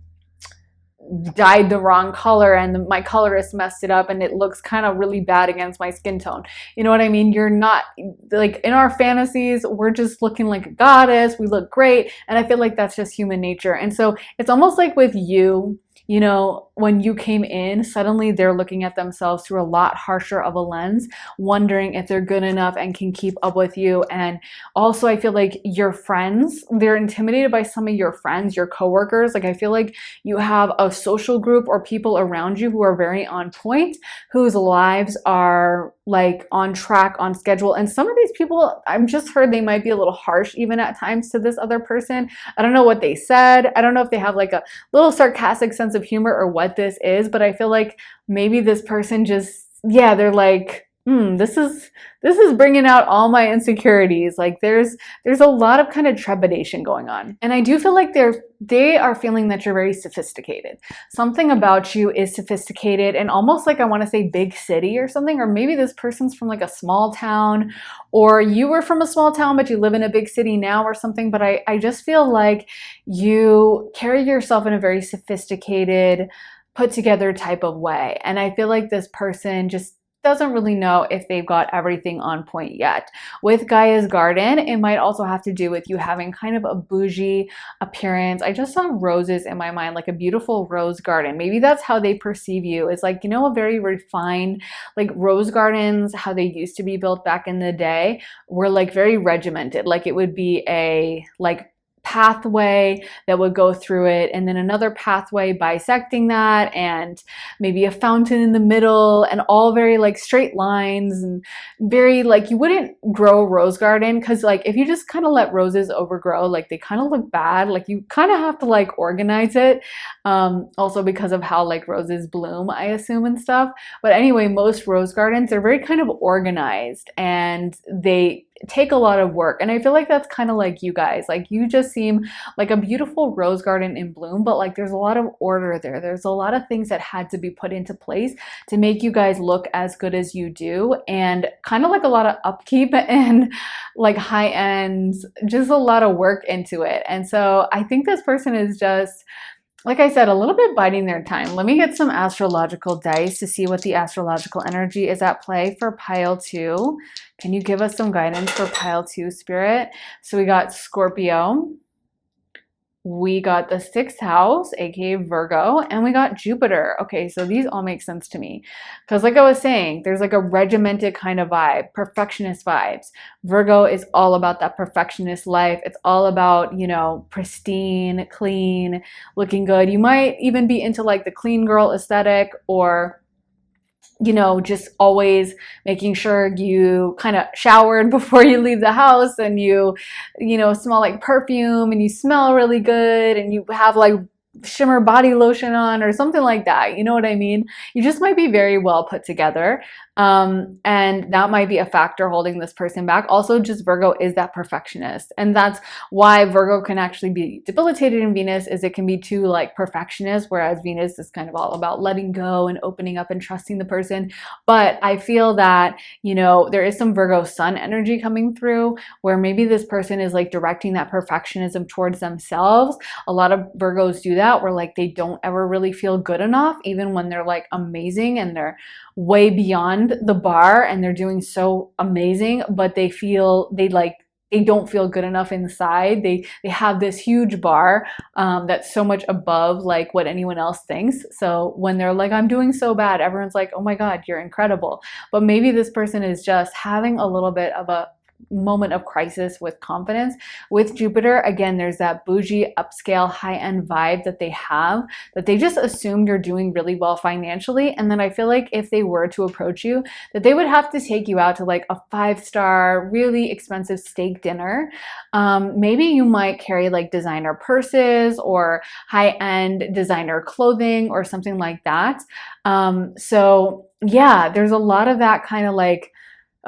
dyed the wrong color and my colorist messed it up and it looks kind of really bad against my skin tone. You know what I mean? You're not like, in our fantasies, we're just looking like a goddess, we look great, and I feel like that's just human nature. And so it's almost like with you, you know, when you came in, suddenly they're looking at themselves through a lot harsher of a lens, wondering if they're good enough and can keep up with you. And also, I feel like your friends, they're intimidated by some of your friends, your coworkers. Like, I feel like you have a social group or people around you who are very on point, whose lives are like on track, on schedule. And some of these people, I've just heard they might be a little harsh even at times to this other person. I don't know what they said. I don't know if they have like a little sarcastic sense of humor or what this is, but I feel like maybe this person just, yeah, they're like, this is bringing out all my insecurities. Like there's a lot of kind of trepidation going on. And I do feel like they are feeling that you're very sophisticated. Something about you is sophisticated and almost like, I want to say big city or something, or maybe this person's from like a small town, or you were from a small town but you live in a big city now or something. But I just feel like you carry yourself in a very sophisticated, put together type of way. And I feel like this person just doesn't really know if they've got everything on point yet. With Gaia's garden, it might also have to do with you having kind of a bougie appearance. I just saw roses in my mind, like a beautiful rose garden. Maybe that's how they perceive you. It's like, you know, a very refined, like rose gardens, how they used to be built back in the day, were like very regimented. Like it would be a like pathway that would go through it, and then another pathway bisecting that, and maybe a fountain in the middle, and all very like straight lines, and very like, you wouldn't grow a rose garden because like if you just kind of let roses overgrow, like they kind of look bad. Like you kind of have to like organize it, also because of how like roses bloom, I assume, and stuff. But anyway, most rose gardens are very kind of organized and they take a lot of work. And I feel like that's kind of like you guys. Like you just seem like a beautiful rose garden in bloom, but like there's a lot of order there. There's a lot of things that had to be put into place to make you guys look as good as you do, and kind of like a lot of upkeep and like high end, just a lot of work into it. And so I think this person is just, like I said, a little bit biding their time. Let me get some astrological dice to see what the astrological energy is at play for pile 2. Can you give us some guidance for pile 2, Spirit? So we got Scorpio, we got the 6th house, aka Virgo, and we got Jupiter. Okay, so these all make sense to me. Because like I was saying, there's like a regimented kind of vibe, perfectionist vibes. Virgo is all about that perfectionist life. It's all about, you know, pristine, clean, looking good. You might even be into like the clean girl aesthetic, or you know, just always making sure you kind of showered before you leave the house, and you know, smell like perfume, and you smell really good, and you have like shimmer body lotion on or something like that. You know what I mean? You just might be very well put together. And that might be a factor holding this person back. Also, just Virgo is that perfectionist. And that's why Virgo can actually be debilitated in Venus, is it can be too like perfectionist, whereas Venus is kind of all about letting go and opening up and trusting the person. But I feel that, you know, there is some Virgo sun energy coming through where maybe this person is like directing that perfectionism towards themselves. A lot of Virgos do that, where like they don't ever really feel good enough, even when they're like amazing and they're way beyond the bar and they're doing so amazing, but they don't feel good enough inside. They have this huge bar that's so much above like what anyone else thinks. So when they're like, I'm doing so bad, everyone's like, oh my God, you're incredible. But maybe this person is just having a little bit of a moment of crisis with confidence. With Jupiter, again, there's that bougie, upscale, high-end vibe that they have, that they just assume you're doing really well financially. And then I feel like if they were to approach you, that they would have to take you out to like a 5-star, really expensive steak dinner. Maybe you might carry like designer purses or high-end designer clothing or something like that. So yeah, there's a lot of that kind of like,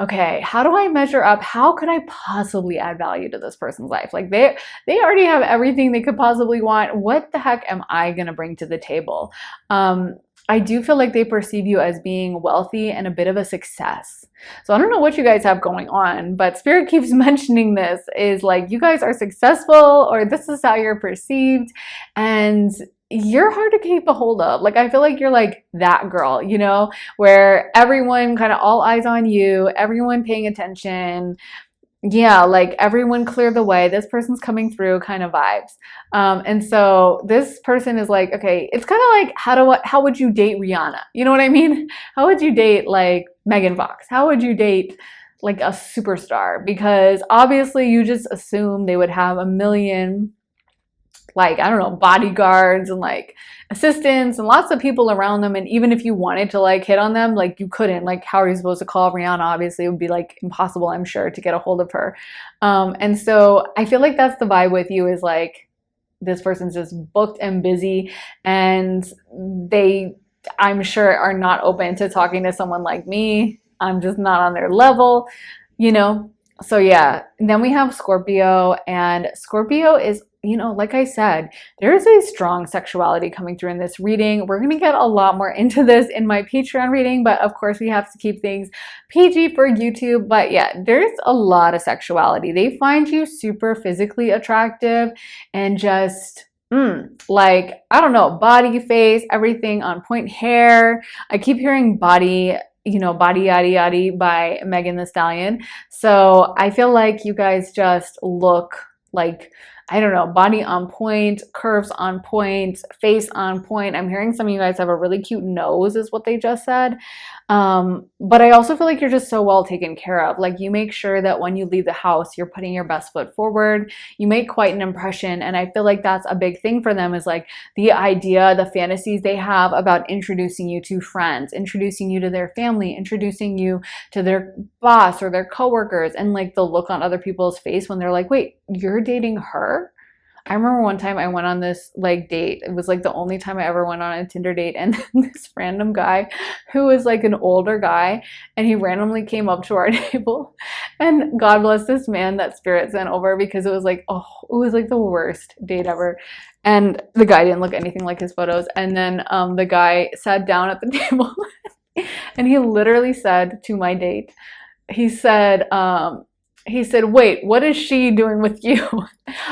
okay, how do I measure up? How could I possibly add value to this person's life? Like they already have everything they could possibly want. What the heck am I gonna bring to the table? I do feel like they perceive you as being wealthy and a bit of a success. So I don't know what you guys have going on, but Spirit keeps mentioning this, is like you guys are successful, or this is how you're perceived, and you're hard to keep a hold of. Like I feel like you're like that girl, you know, where everyone kind of all eyes on you, everyone paying attention. Yeah, like everyone clear the way, this person's coming through kind of vibes. And so this person is like, okay, it's kind of like how would you date Rihanna? You know what I mean? How would you date like Megan Fox? How would you date like a superstar? Because obviously you just assume they would have a million, like, I don't know, bodyguards and like assistants and lots of people around them. And even if you wanted to like hit on them, like you couldn't. Like, how are you supposed to call Rihanna? Obviously, it would be like impossible, I'm sure, to get a hold of her. And so I feel like that's the vibe with you, is like this person's just booked and busy, and they, I'm sure, are not open to talking to someone like me. I'm just not on their level, you know? So yeah, and then we have Scorpio, and Scorpio is, you know, like I said, there's a strong sexuality coming through in this reading. We're going to get a lot more into this in my Patreon reading, but of course we have to keep things PG for YouTube. But yeah, there's a lot of sexuality. They find you super physically attractive and just like, I don't know, body, face, everything on point, hair. I keep hearing body, you know, Body Yaddy Yaddy by Megan Thee Stallion. So I feel like you guys just look like, I don't know, body on point, curves on point, face on point. I'm hearing some of you guys have a really cute nose, is what they just said. But I also feel like you're just so well taken care of. Like you make sure that when you leave the house, you're putting your best foot forward. You make quite an impression. And I feel like that's a big thing for them, is like the idea, the fantasies they have about introducing you to friends, introducing you to their family, introducing you to their boss or their coworkers, and like the look on other people's face when they're like, wait, you're dating her? I remember one time I went on this like date. It was like the only time I ever went on a Tinder date, and this random guy who was like an older guy, and he randomly came up to our table, and God bless this man that Spirit sent over, because it was like, oh, it was like the worst date ever. And the guy didn't look anything like his photos. And then the guy sat down at the table and he literally said to my date, he said, wait, what is she doing with you?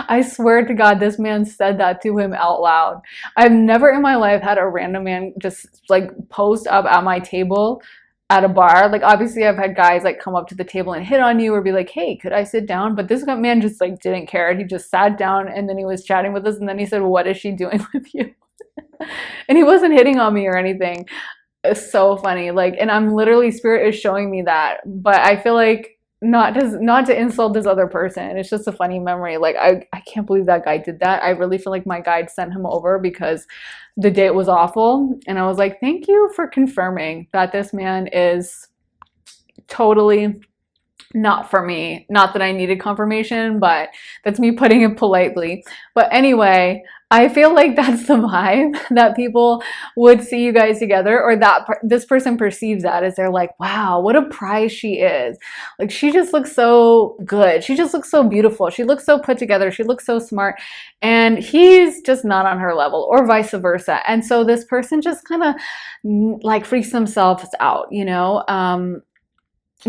I swear to God, this man said that to him out loud. I've never in my life had a random man just like post up at my table at a bar. Like obviously I've had guys like come up to the table and hit on you or be like, hey, could I sit down? But this man just like didn't care. He just sat down, and then he was chatting with us, and then he said, what is she doing with you? And he wasn't hitting on me or anything. It's so funny. Like, and I'm literally, Spirit is showing me that. But I feel like not to insult this other person. It's just a funny memory. Like I can't believe that guy did that. I really feel like my guide sent him over because the date was awful. And I was like, thank you for confirming that this man is totally not for me. Not that I needed confirmation, but that's me putting it politely. But anyway, I feel like that's the vibe that people would see you guys together, or that this person perceives that as they're like, wow, what a prize she is. Like, she just looks so good. She just looks so beautiful. She looks so put together. She looks so smart. And he's just not on her level, or vice versa. And so this person just kind of like freaks themselves out, you know?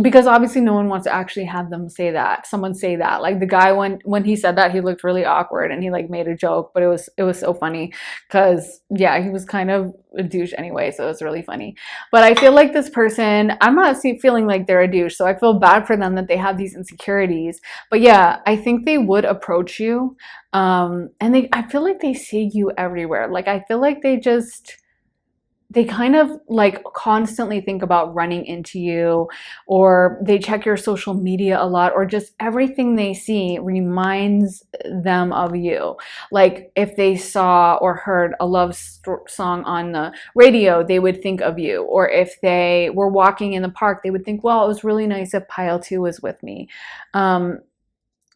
Because obviously no one wants to actually have them say that, someone say that. Like the guy, when he said that, he looked really awkward and he like made a joke, but it was so funny because yeah, he was kind of a douche anyway, so it was really funny. But I feel like this person, I'm not feeling like they're a douche, so I feel bad for them that they have these insecurities. But yeah, I think they would approach you, and I feel like they see you everywhere. Like I feel like they kind of like constantly think about running into you, or they check your social media a lot, or just everything they see reminds them of you. Like if they saw or heard a love song on the radio, they would think of you. Or if they were walking in the park, they would think, well, it was really nice if Pile 2 was with me.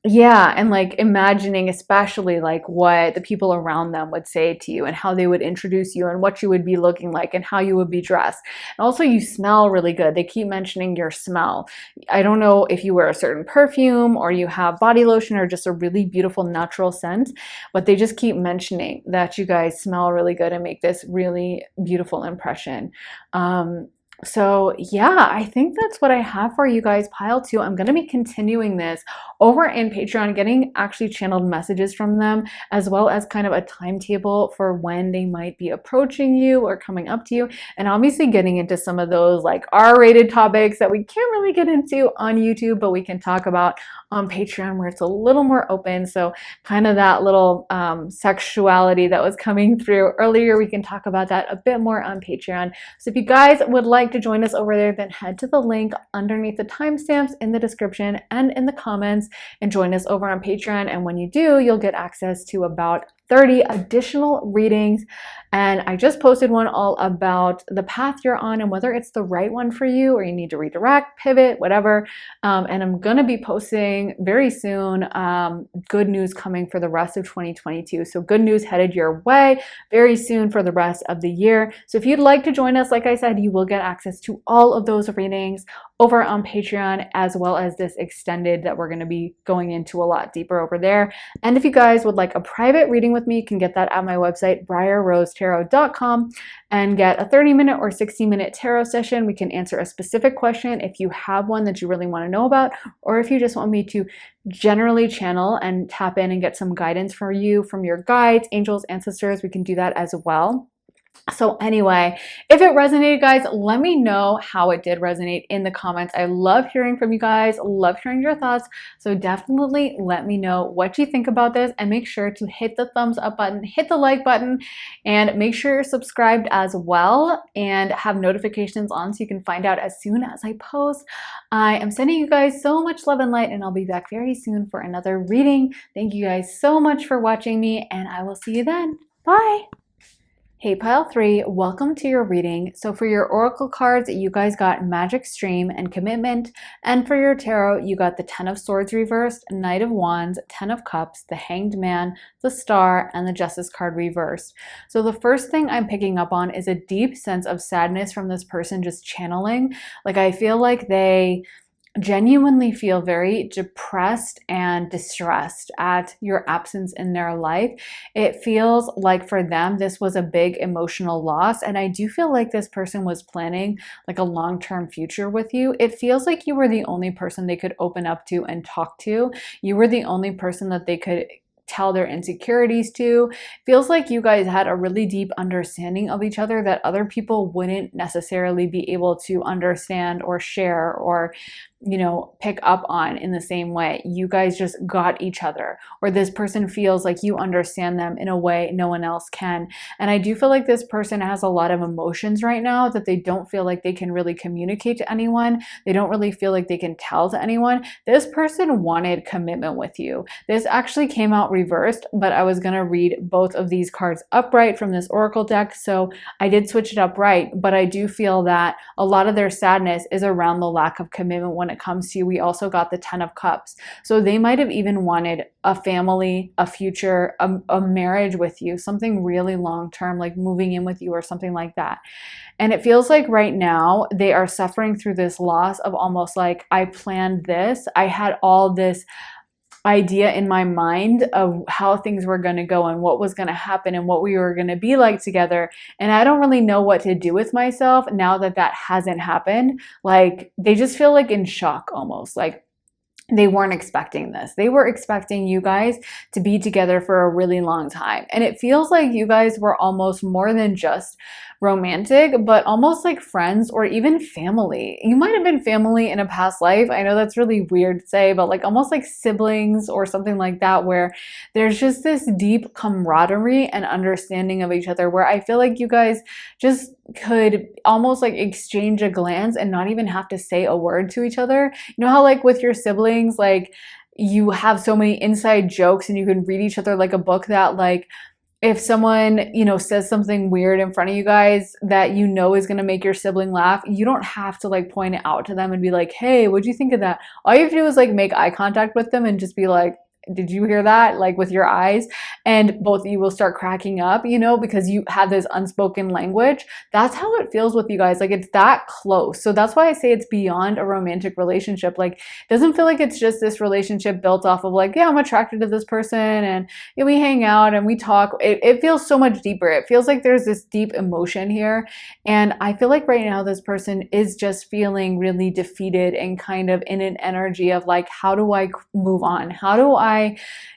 Yeah, and like imagining especially like what the people around them would say to you and how they would introduce you and what you would be looking like and how you would be dressed. And also you smell really good. They keep mentioning your smell. I don't know if you wear a certain perfume or you have body lotion or just a really beautiful natural scent, but they just keep mentioning that you guys smell really good and make this really beautiful impression. So yeah, I think that's what I have for you guys, Pile 2. I'm going to be continuing this over in Patreon, getting actually channeled messages from them, as well as kind of a timetable for when they might be approaching you or coming up to you. And obviously getting into some of those like R-rated topics that we can't really get into on YouTube, but we can talk about on Patreon where it's a little more open. So kind of that little sexuality that was coming through earlier, we can talk about that a bit more on Patreon. So if you guys would like to join us over there, then head to the link underneath the timestamps in the description and in the comments and join us over on Patreon. And when you do, you'll get access to about 30 additional readings. And I just posted one all about the path you're on and whether it's the right one for you or you need to redirect, pivot, whatever. And I'm going to be posting very soon good news coming for the rest of 2022. So good news headed your way very soon for the rest of the year. So if you'd like to join us, like I said, you will get access to all of those readings over on Patreon, as well as this extended that we're going to be going into a lot deeper over there. And if you guys would like a private reading with me, you can get that at my website, briarrosetarot.com, and get a 30-minute or 60-minute tarot session. We can answer a specific question if you have one that you really want to know about, or if you just want me to generally channel and tap in and get some guidance for you from your guides, angels, ancestors, we can do that as well. So anyway, if it resonated, guys, let me know how it did resonate in the comments. I love hearing from you guys, love hearing your thoughts. So definitely let me know what you think about this, and make sure to hit the thumbs up button, hit the like button, and make sure you're subscribed as well and have notifications on so you can find out as soon as I post. I am sending you guys so much love and light, and I'll be back very soon for another reading. Thank you guys so much for watching me, and I will see you then. Bye. Hey Pile 3, welcome to your reading. So for your oracle cards, you guys got Magic Stream and Commitment, and for your tarot, you got the 10 of Swords reversed, Knight of Wands, 10 of Cups, the Hanged Man, the Star, and the Justice card reversed. So the first thing I'm picking up on is a deep sense of sadness from this person just channeling. Like I feel like they genuinely feel very depressed and distressed at your absence in their life. It feels like for them this was a big emotional loss, and I do feel like this person was planning like a long-term future with you. It feels like you were the only person they could open up to and talk to. You were the only person that they could tell their insecurities to. Feels like you guys had a really deep understanding of each other that other people wouldn't necessarily be able to understand or share or pick up on in the same way. You guys just got each other, or this person feels like you understand them in a way no one else can. And I do feel like this person has a lot of emotions right now that they don't feel like they can really communicate to anyone. They don't really feel like they can tell to anyone. This person wanted commitment with you. This actually came out reversed, but I was going to read both of these cards upright from this oracle deck, so I did switch it upright. But I do feel that a lot of their sadness is around the lack of commitment when it comes to you. We also got the 10 of Cups. So they might have even wanted a family, a future, a marriage with you, something really long-term, like moving in with you or something like that. And it feels like right now they are suffering through this loss of almost like, I planned this, I had all this idea in my mind of how things were going to go and what was going to happen and what we were going to be like together. And I don't really know what to do with myself now that that hasn't happened. Like they just feel like in shock almost, like they weren't expecting this. They were expecting you guys to be together for a really long time. And it feels like you guys were almost more than just romantic, but almost like friends or even family. You might have been family in a past life. I know that's really weird to say, but like almost like siblings or something like that, where there's just this deep camaraderie and understanding of each other, where I feel like you guys just could almost like exchange a glance and not even have to say a word to each other. You know how like with your siblings, like you have so many inside jokes and you can read each other like a book, that like if someone, says something weird in front of you guys that is going to make your sibling laugh, you don't have to like point it out to them and be like, hey, what'd you think of that? All you have to do is like make eye contact with them and just be like, did you hear that? Like with your eyes, and both of you will start cracking up, because you have this unspoken language. That's how it feels with you guys. Like it's that close. So that's why I say it's beyond a romantic relationship. Like it doesn't feel like it's just this relationship built off of like, yeah, I'm attracted to this person and we hang out and we talk. It feels so much deeper. It feels like there's this deep emotion here. And I feel like right now this person is just feeling really defeated and kind of in an energy of like, how do I move on? How do I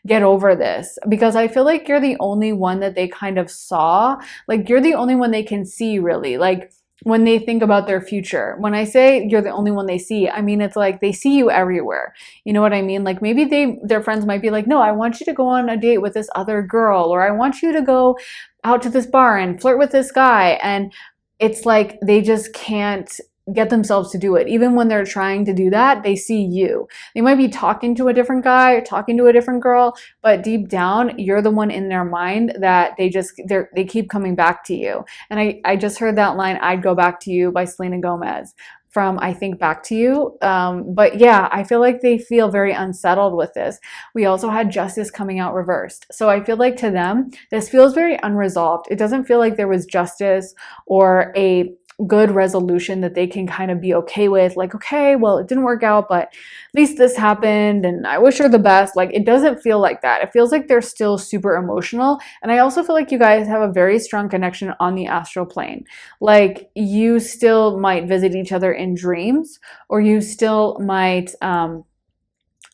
get over this? Because I feel like you're the only one that they kind of saw. Like you're the only one they can see really. Like when they think about their future. When I say you're the only one they see, I mean, it's like they see you everywhere. You know what I mean? Like maybe their friends might be like, no, I want you to go on a date with this other girl, or I want you to go out to this bar and flirt with this guy. And it's like they just can't get themselves to do it. Even when they're trying to do that, they see you. They might be talking to a different guy or talking to a different girl, but deep down, you're the one in their mind that they keep coming back to you. And I just heard that line, I'd Go Back to You by Selena Gomez from I Think Back to You. But yeah, I feel like they feel very unsettled with this. We also had Justice coming out reversed. So I feel like to them, this feels very unresolved. It doesn't feel like there was justice or a good resolution that they can kind of be okay with. Like, okay, well, it didn't work out, but at least this happened and I wish her the best. Like, it doesn't feel like that. It feels like they're still super emotional. And I also feel like you guys have a very strong connection on the astral plane. Like, you still might visit each other in dreams, or you still might,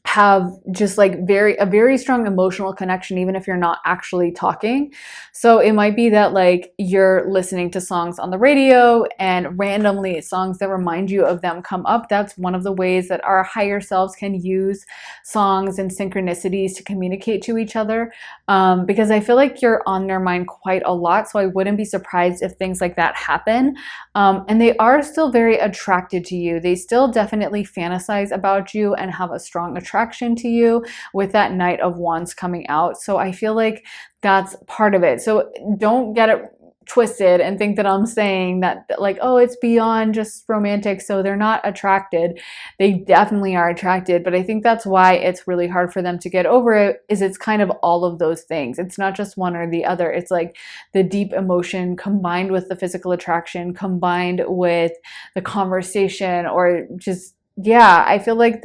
have just like a very strong emotional connection, even if you're not actually talking. So it might be that like you're listening to songs on the radio and randomly songs that remind you of them come up. That's one of the ways that our higher selves can use songs and synchronicities to communicate to each other, because I feel like you're on their mind quite a lot. So I wouldn't be surprised if things like that happen. And they are still very attracted to you. They still definitely fantasize about you and have a strong attraction to you with that Knight of Wands coming out. So I feel like that's part of it. So don't get it twisted and think that I'm saying that like, oh, it's beyond just romantic, so they're not attracted. They definitely are attracted, but I think that's why it's really hard for them to get over it, is it's kind of all of those things. It's not just one or the other. It's like the deep emotion combined with the physical attraction, combined with the conversation, or just, yeah, I feel like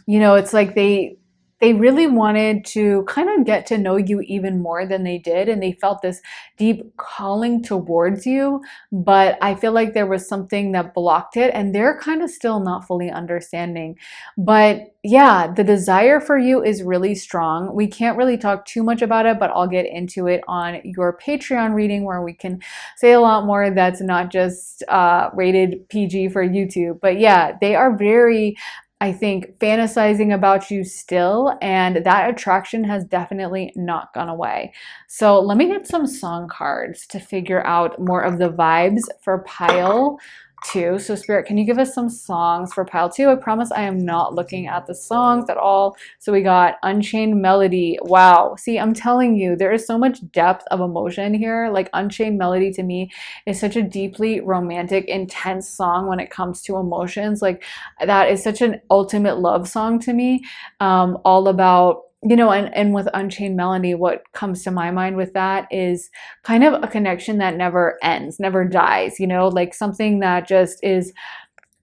it's like they they really wanted to kind of get to know you even more than they did, and they felt this deep calling towards you, but I feel like there was something that blocked it, and they're kind of still not fully understanding. But yeah, the desire for you is really strong. We can't really talk too much about it, but I'll get into it on your Patreon reading, where we can say a lot more that's not just rated PG for YouTube. But yeah, they are very, I think, fantasizing about you still, and that attraction has definitely not gone away. So let me get some song cards to figure out more of the vibes for pile 2. So Spirit, can you give us some songs for pile 2? I promise I am not looking at the songs at all. So we got Unchained Melody. Wow. See, I'm telling you, there is so much depth of emotion here. Like, Unchained Melody to me is such a deeply romantic, intense song when it comes to emotions. Like, that is such an ultimate love song to me. All about, you know, and with Unchained Melody, what comes to my mind with that is kind of a connection that never ends, never dies, you know, like something that just is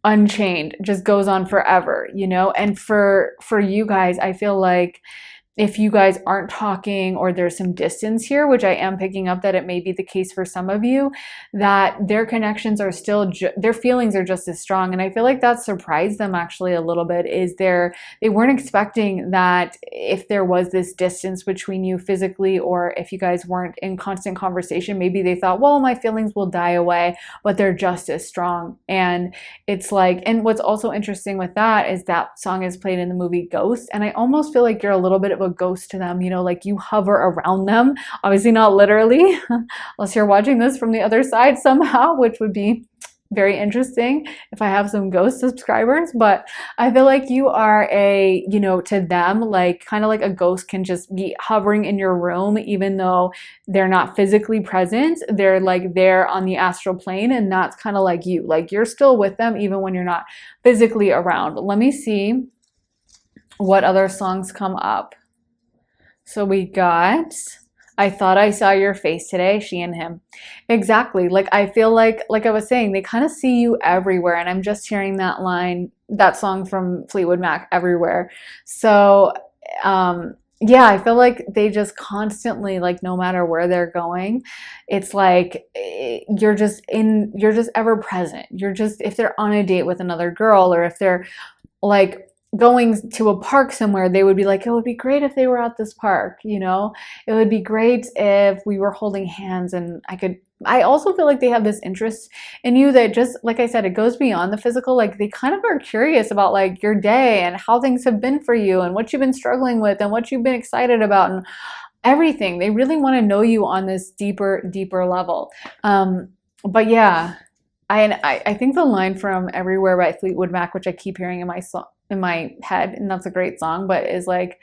unchained, just goes on forever, you know. And for you guys, I feel like if you guys aren't talking, or there's some distance here, which I am picking up that it may be the case for some of you, that their connections are still, their feelings are just as strong. And I feel like that surprised them actually a little bit, is they weren't expecting that if there was this distance between you physically, or if you guys weren't in constant conversation, maybe they thought, well, my feelings will die away, but they're just as strong. And it's like, and what's also interesting with that is that song is played in the movie Ghost, and I almost feel like you're a little bit of a ghost to them, you know, like you hover around them, obviously not literally, unless you're watching this from the other side somehow, which would be very interesting if I have some ghost subscribers. But I feel like you are a, you know, to them, like kind of like a ghost can just be hovering in your room, even though they're not physically present. They're like there on the astral plane, and that's kind of like you, like you're still with them even when you're not physically around. Let me see what other songs come up. So we got, I thought I saw your face today, she and him. Exactly. Like, I feel like I was saying, they kind of see you everywhere. And I'm just hearing that line, that song from Fleetwood Mac, Everywhere. So, yeah, I feel like they just constantly, like, no matter where they're going, it's like you're just ever present. You're just, if they're on a date with another girl, or if they're like going to a park somewhere, they would be like, it would be great if they were at this park, you know, it would be great if we were holding hands, and I also feel like they have this interest in you that just, like I said, it goes beyond the physical. Like, they kind of are curious about like your day and how things have been for you, and what you've been struggling with, and what you've been excited about, and everything. They really want to know you on this deeper level. But yeah, I think the line from Everywhere by Fleetwood Mac, which I keep hearing in my head, and that's a great song, but is like,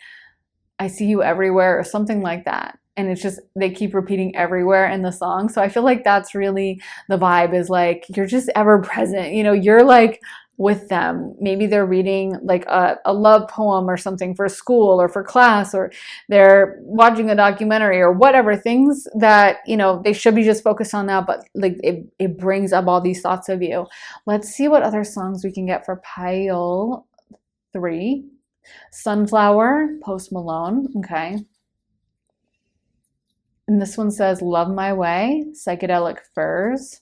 I see you everywhere, or something like that. And it's just, they keep repeating everywhere in the song. So I feel like that's really the vibe, is like, you're just ever present, you know, you're like with them. Maybe they're reading like a love poem or something for school or for class, or they're watching a documentary, or whatever, things that, you know, they should be just focused on that, but like it brings up all these thoughts of you. Let's see what other songs we can get for pile 3. Sunflower, Post Malone. Okay. And this one says Love My Way, Psychedelic Furs.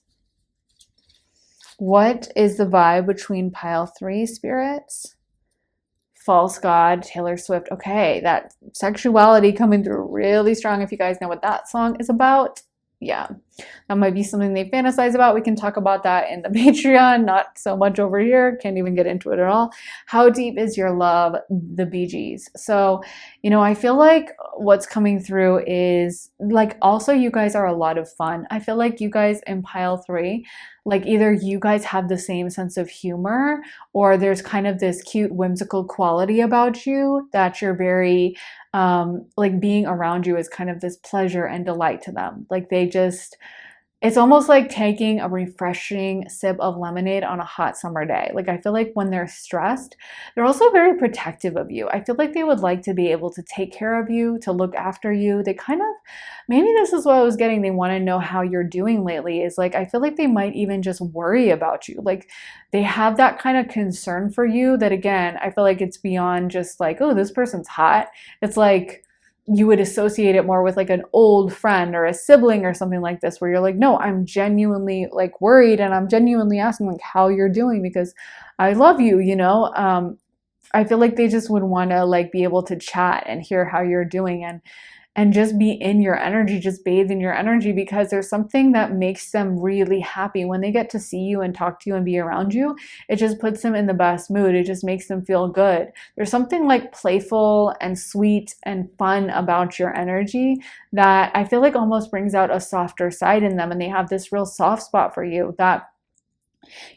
What is the vibe between pile 3, spirits? False God, Taylor Swift. Okay, that sexuality coming through really strong. If you guys know what that song is about, yeah, that might be something they fantasize about. We can talk about that in the Patreon, not so much over here. Can't even get into it at all. How deep is your love? The Bee Gees. So, you know, I feel like what's coming through is like, also you guys are a lot of fun. I feel like you guys in pile 3, like either you guys have the same sense of humor, or there's kind of this cute, whimsical quality about you that you're very, like being around you is kind of this pleasure and delight to them. Like they just, it's almost like taking a refreshing sip of lemonade on a hot summer day. Like, I feel like when they're stressed, they're also very protective of you. I feel like they would like to be able to take care of you, to look after you. They kind of, maybe this is what I was getting. They want to know how you're doing lately. Is like, I feel like they might even just worry about you. Like, they have that kind of concern for you that, again, I feel like it's beyond just like, oh, this person's hot. It's like, you would associate it more with like an old friend or a sibling or something like this, where you're like, no, I'm genuinely like worried, and I'm genuinely asking like how you're doing because I love you, you know? I feel like they just would want to like be able to chat and hear how you're doing, and just be in your energy, just bathe in your energy, because there's something that makes them really happy when they get to see you and talk to you and be around you. It just puts them in the best mood. It just makes them feel good. There's something like playful and sweet and fun about your energy that I feel like almost brings out a softer side in them, and they have this real soft spot for you that,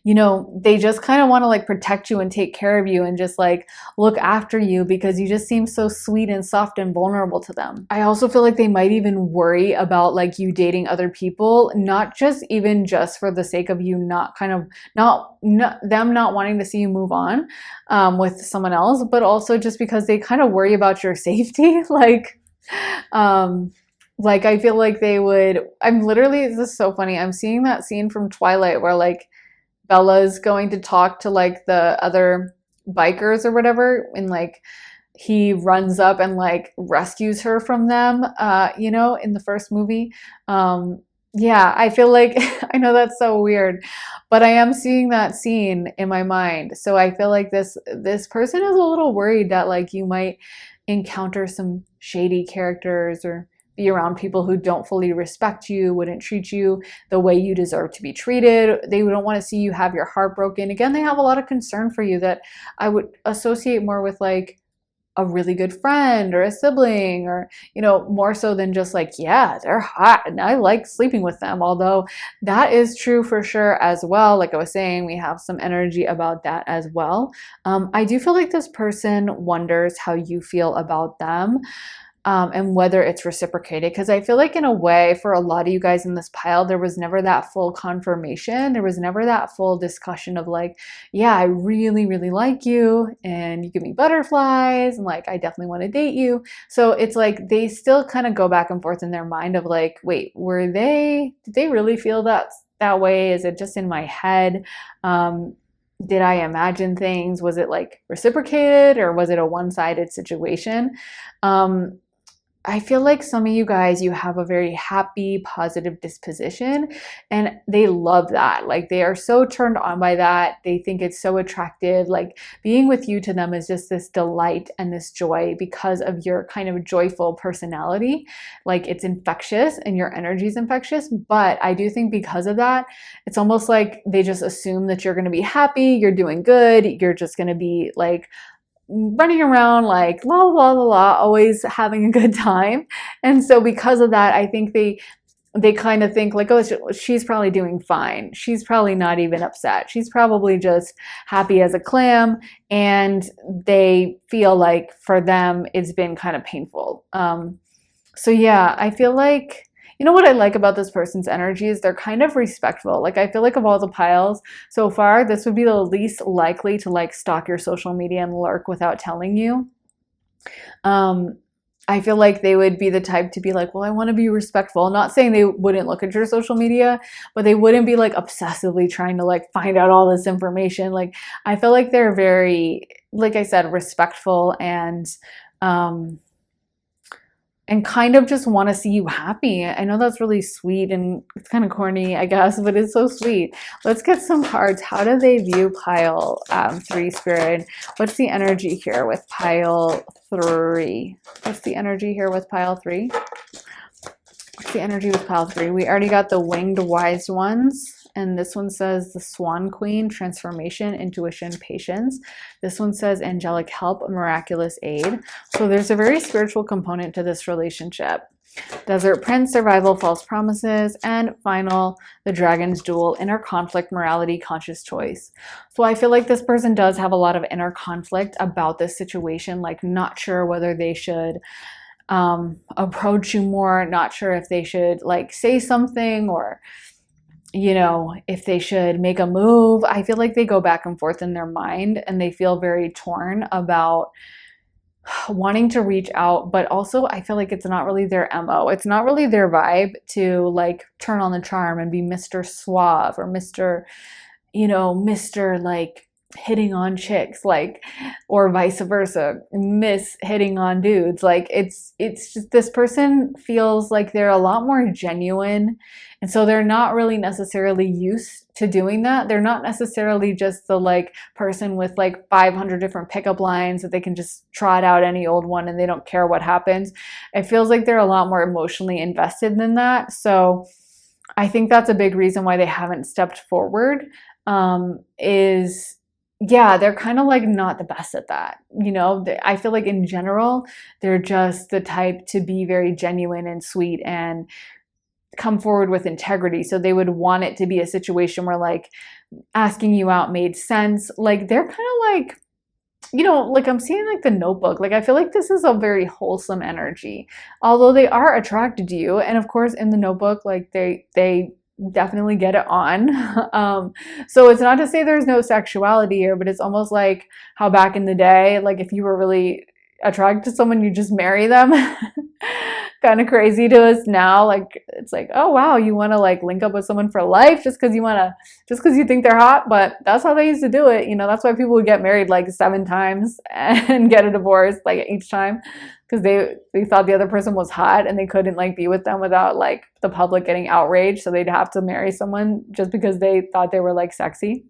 you know, they just kind of want to like protect you and take care of you and just like look after you because you just seem so sweet and soft and vulnerable to them. I also feel like they might even worry about like you dating other people, not just even just for the sake of you not kind of not them not wanting to see you move on with someone else, but also just because they kind of worry about your safety. Like I feel like they would, I'm literally, this is so funny. I'm seeing that scene from Twilight where like Bella's going to talk to like the other bikers or whatever, and like he runs up and like rescues her from them, you know, in the first movie. Yeah, I feel like, I know that's so weird, but I am seeing that scene in my mind. So I feel like this person is a little worried that like you might encounter some shady characters or be around people who don't fully respect you, wouldn't treat you the way you deserve to be treated. They don't want to see you have your heart broken. Again, they have a lot of concern for you that I would associate more with like a really good friend or a sibling, or, you know, more so than just like, yeah, they're hot and I like sleeping with them. Although that is true for sure as well. Like I was saying, we have some energy about that as well. I do feel like this person wonders how you feel about them. And whether it's reciprocated. Because I feel like in a way, for a lot of you guys in this pile, there was never that full confirmation. There was never that full discussion of like, yeah, I really, really like you and you give me butterflies and like, I definitely want to date you. So it's like they still kind of go back and forth in their mind of like, wait, did they really feel that way? Is it just in my head? Did I imagine things? Was it like reciprocated, or was it a one-sided situation? I feel like some of you guys, you have a very happy, positive disposition, and they love that. Like they are so turned on by that. They think it's so attractive. Like being with you to them is just this delight and this joy because of your kind of joyful personality. Like it's infectious and your energy is infectious. But I do think because of that, it's almost like they just assume that you're going to be happy, you're doing good, you're just going to be like running around like la la la la, always having a good time. And so because of that, I think they kind of think like, oh, she's probably doing fine. She's probably not even upset. She's probably just happy as a clam. And they feel like for them, it's been kind of painful. So yeah, I feel like, you know what I like about this person's energy is they're kind of respectful. Like I feel like of all the piles so far, this would be the least likely to like stalk your social media and lurk without telling you. I feel like they would be the type to be like, well, I want to be respectful. I'm not saying they wouldn't look at your social media, but they wouldn't be like obsessively trying to like find out all this information. Like I feel like they're very, like I said, respectful and kind of just want to see you happy. I know that's really sweet and it's kind of corny, I guess, but it's so sweet. Let's get some cards. How do they view pile 3, Spirit? What's the energy here with pile 3? What's the energy here with pile 3? What's the energy with pile 3? We already got the winged wise ones. And this one says the Swan Queen, transformation, intuition, patience. This one says angelic help, miraculous aid. So there's a very spiritual component to this relationship. Desert Prince, survival, false promises, and final, the Dragon's Duel, inner conflict, morality, conscious choice. So I feel like this person does have a lot of inner conflict about this situation, like not sure whether they should approach you more, not sure if they should like say something or you know, if they should make a move. I feel like they go back and forth in their mind and they feel very torn about wanting to reach out, but also I feel like it's not really their MO. It's not really their vibe to like turn on the charm and be Mr. Suave or Mr., you know, Mr. like hitting on chicks, like, or vice versa, Miss hitting on dudes. Like it's just this person feels like they're a lot more genuine. And so they're not really necessarily used to doing that. They're not necessarily just the like person with like 500 different pickup lines that they can just trot out any old one and they don't care what happens. It feels like they're a lot more emotionally invested than that. So I think that's a big reason why they haven't stepped forward. Is yeah, they're kind of like not the best at that. You know, I feel like in general, they're just the type to be very genuine and sweet and come forward with integrity. So they would want it to be a situation where like asking you out made sense. Like they're kind of like, you know, like I'm seeing like the Notebook. Like I feel like this is a very wholesome energy, although they are attracted to you. And of course, in the Notebook, like they definitely get it on. So it's not to say there's no sexuality here, but it's almost like how back in the day, like if you were really attracted to someone, you just marry them. Kind of crazy to us now. Like it's like, oh wow, you want to like link up with someone for life just because you think they're hot. But that's how they used to do it. You know, that's why people would get married like 7 times and get a divorce like each time, because they thought the other person was hot and they couldn't like be with them without like the public getting outraged. So they'd have to marry someone just because they thought they were like sexy.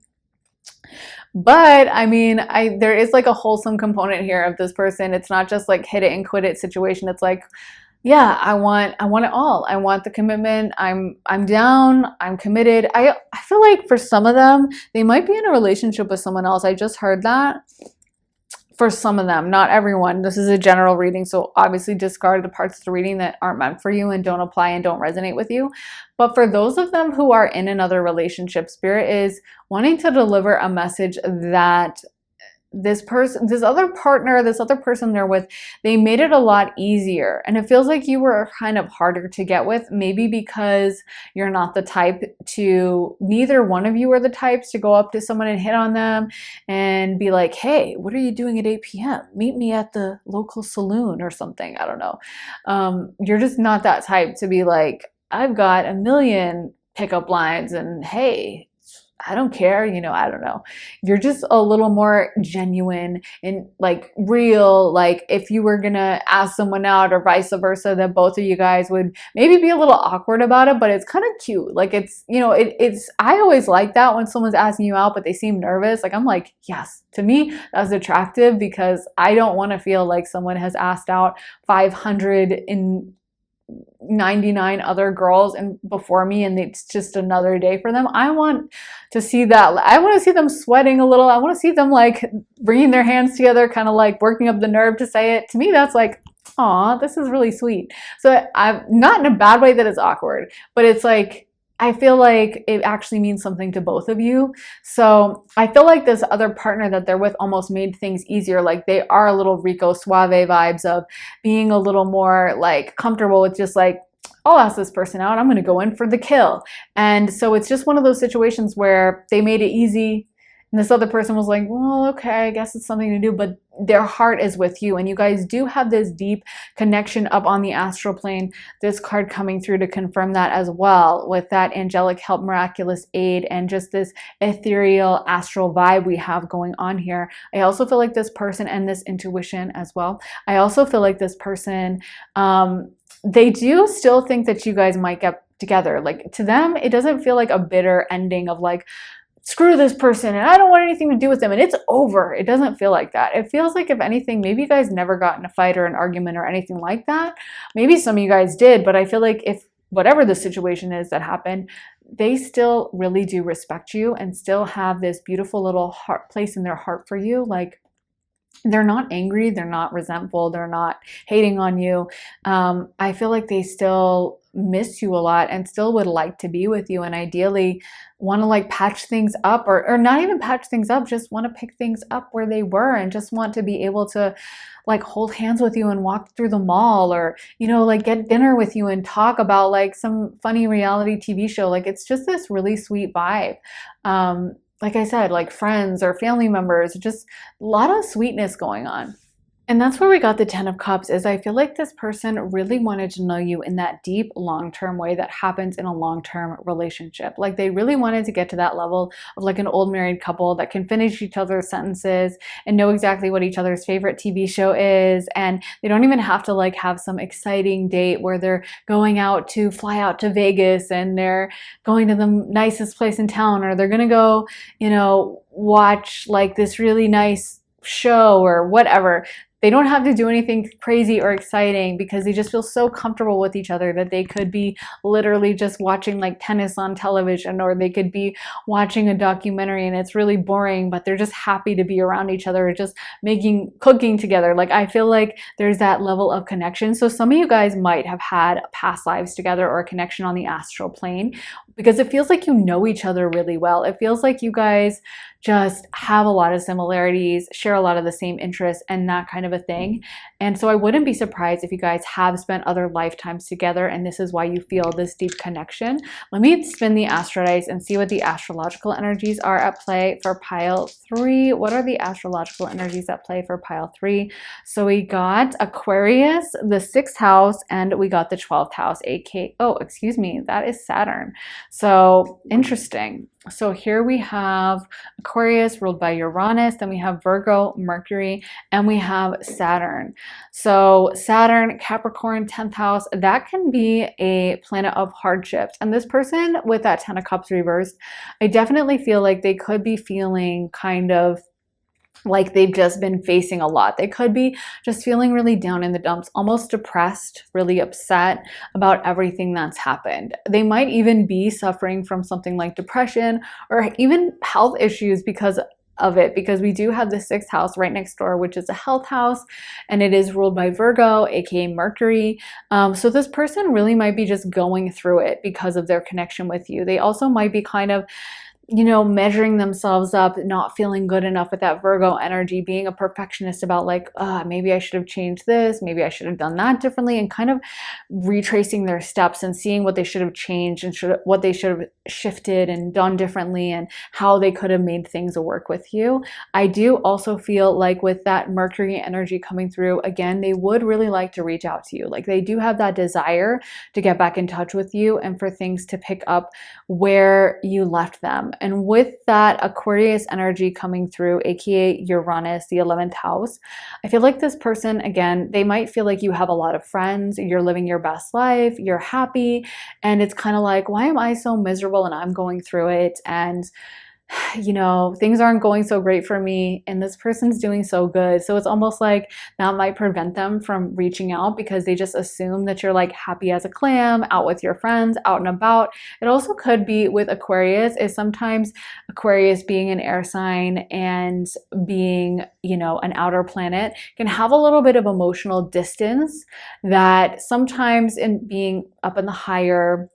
But I mean, there is like a wholesome component here of this person. It's not just like hit it and quit it situation. It's like, yeah, I want it all. I want the commitment. I'm down. I'm committed. I feel like for some of them, they might be in a relationship with someone else. I just heard that. For some of them, not everyone. This is a general reading, so obviously discard the parts of the reading that aren't meant for you and don't apply and don't resonate with you. But for those of them who are in another relationship, Spirit is wanting to deliver a message that this person, this other partner, this other person they're with, they made it a lot easier. And it feels like you were kind of harder to get with, maybe because you're not the type to, neither one of you are the types to go up to someone and hit on them and be like, hey, what are you doing at 8 p.m.? Meet me at the local saloon or something. I don't know. You're just not that type to be like, I've got a million pickup lines and hey, I don't care, you know, I don't know. You're just a little more genuine and like real. Like if you were gonna ask someone out or vice versa, that both of you guys would maybe be a little awkward about it, but it's kind of cute. Like it's, you know, it's, I always like that when someone's asking you out, but they seem nervous. Like I'm like, yes, to me, that's attractive because I don't want to feel like someone has asked out 599 other girls and before me and it's just another day for them. I want to see that. I want to see them sweating a little. I want to see them like bringing their hands together, kind of like working up the nerve to say it. To me, that's like, aw, this is really sweet. So I'm not in a bad way that it's awkward, but it's like, I feel like it actually means something to both of you. So I feel like this other partner that they're with almost made things easier. Like they are a little Rico Suave vibes of being a little more like comfortable with just like, I'll ask this person out. I'm going to go in for the kill. And so it's just one of those situations where they made it easy. And this other person was like, well, okay, I guess it's something to do, but their heart is with you. And you guys do have this deep connection up on the astral plane. This card coming through to confirm that as well, with that angelic help, miraculous aid, and just this ethereal astral vibe we have going on here. I also feel like this person and this intuition as well. I also feel like this person, they do still think that you guys might get together. Like to them, it doesn't feel like a bitter ending of like, screw this person and I don't want anything to do with them and it's over. It doesn't feel like that. It feels like if anything, maybe you guys never got in a fight or an argument or anything like that. Maybe some of you guys did, but I feel like if whatever the situation is that happened, they still really do respect you and still have this beautiful little heart place in their heart for you. Like they're not angry, they're not resentful, they're not hating on you. I feel like they still miss you a lot and still would like to be with you, and ideally want to like patch things up, or not even patch things up, just want to pick things up where they were and just want to be able to like hold hands with you and walk through the mall, or like get dinner with you and talk about like some funny reality TV show. Like it's just this really sweet vibe. Like I said, like friends or family members, just a lot of sweetness going on. And that's where we got the 10 of Cups, is I feel like this person really wanted to know you in that deep, long-term way that happens in a long-term relationship. Like they really wanted to get to that level of like an old married couple that can finish each other's sentences and know exactly what each other's favorite TV show is. And they don't even have to like have some exciting date where they're going out to fly out to Vegas and they're going to the nicest place in town, or they're gonna go, watch like this really nice show or whatever. They don't have to do anything crazy or exciting because they just feel so comfortable with each other that they could be literally just watching like tennis on television, or they could be watching a documentary and it's really boring, but they're just happy to be around each other, or just cooking together. Like I feel like there's that level of connection. So some of you guys might have had past lives together or a connection on the astral plane, because it feels like you know each other really well. It feels like you guys just have a lot of similarities, share a lot of the same interests, and that kind of a thing. And so I wouldn't be surprised if you guys have spent other lifetimes together and this is why you feel this deep connection. Let me spin the astro dice and see what the astrological energies are at play for pile 3. What are the astrological energies at play for pile 3? So we got Aquarius, the 6th house, and we got the 12th house, that is Saturn. So interesting. So here we have Aquarius ruled by Uranus, then we have Virgo, Mercury, and we have Saturn. So Saturn, Capricorn, 10th house, that can be a planet of hardships. And this person with that 10 of Cups reversed, I definitely feel like they could be feeling kind of like they've just been facing a lot. They could be just feeling really down in the dumps, almost depressed, really upset about everything that's happened. They might even be suffering from something like depression or even health issues because of it, because we do have the 6th house right next door, which is a health house, and it is ruled by Virgo, aka Mercury. So this person really might be just going through it because of their connection with you. They also might be kind of measuring themselves up, not feeling good enough with that Virgo energy, being a perfectionist about like, maybe I should have changed this, maybe I should have done that differently, and kind of retracing their steps and seeing what they should have changed and what they should have shifted and done differently, and how they could have made things work with you. I do also feel like with that Mercury energy coming through, again, they would really like to reach out to you. Like they do have that desire to get back in touch with you and for things to pick up where you left them. And with that Aquarius energy coming through, aka Uranus, the 11th house, I feel like this person, again, they might feel like you have a lot of friends, you're living your best life, you're happy, and it's kind of like, why am I so miserable and I'm going through it? And things aren't going so great for me and this person's doing so good. So it's almost like that might prevent them from reaching out because they just assume that you're like happy as a clam, out with your friends, out and about. It also could be with Aquarius, is sometimes Aquarius being an air sign and being, an outer planet can have a little bit of emotional distance that sometimes in being up in the higher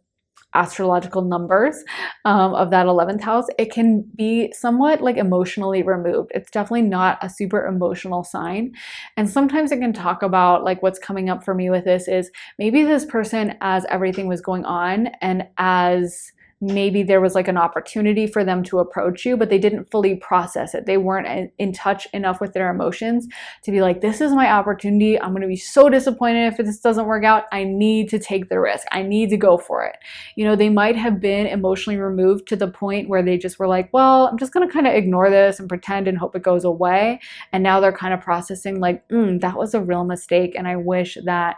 astrological numbers of that 11th house, it can be somewhat like emotionally removed. It's definitely not a super emotional sign. And sometimes it can talk about like what's coming up for me with this is maybe this person, as everything was going on and as maybe there was like an opportunity for them to approach you, but they didn't fully process it. They weren't in touch enough with their emotions to be like, this is my opportunity. I'm going to be so disappointed if this doesn't work out. I need to take the risk. I need to go for it. They might have been emotionally removed to the point where they just were like, well, I'm just going to kind of ignore this and pretend and hope it goes away. And now they're kind of processing like, that was a real mistake. And I wish that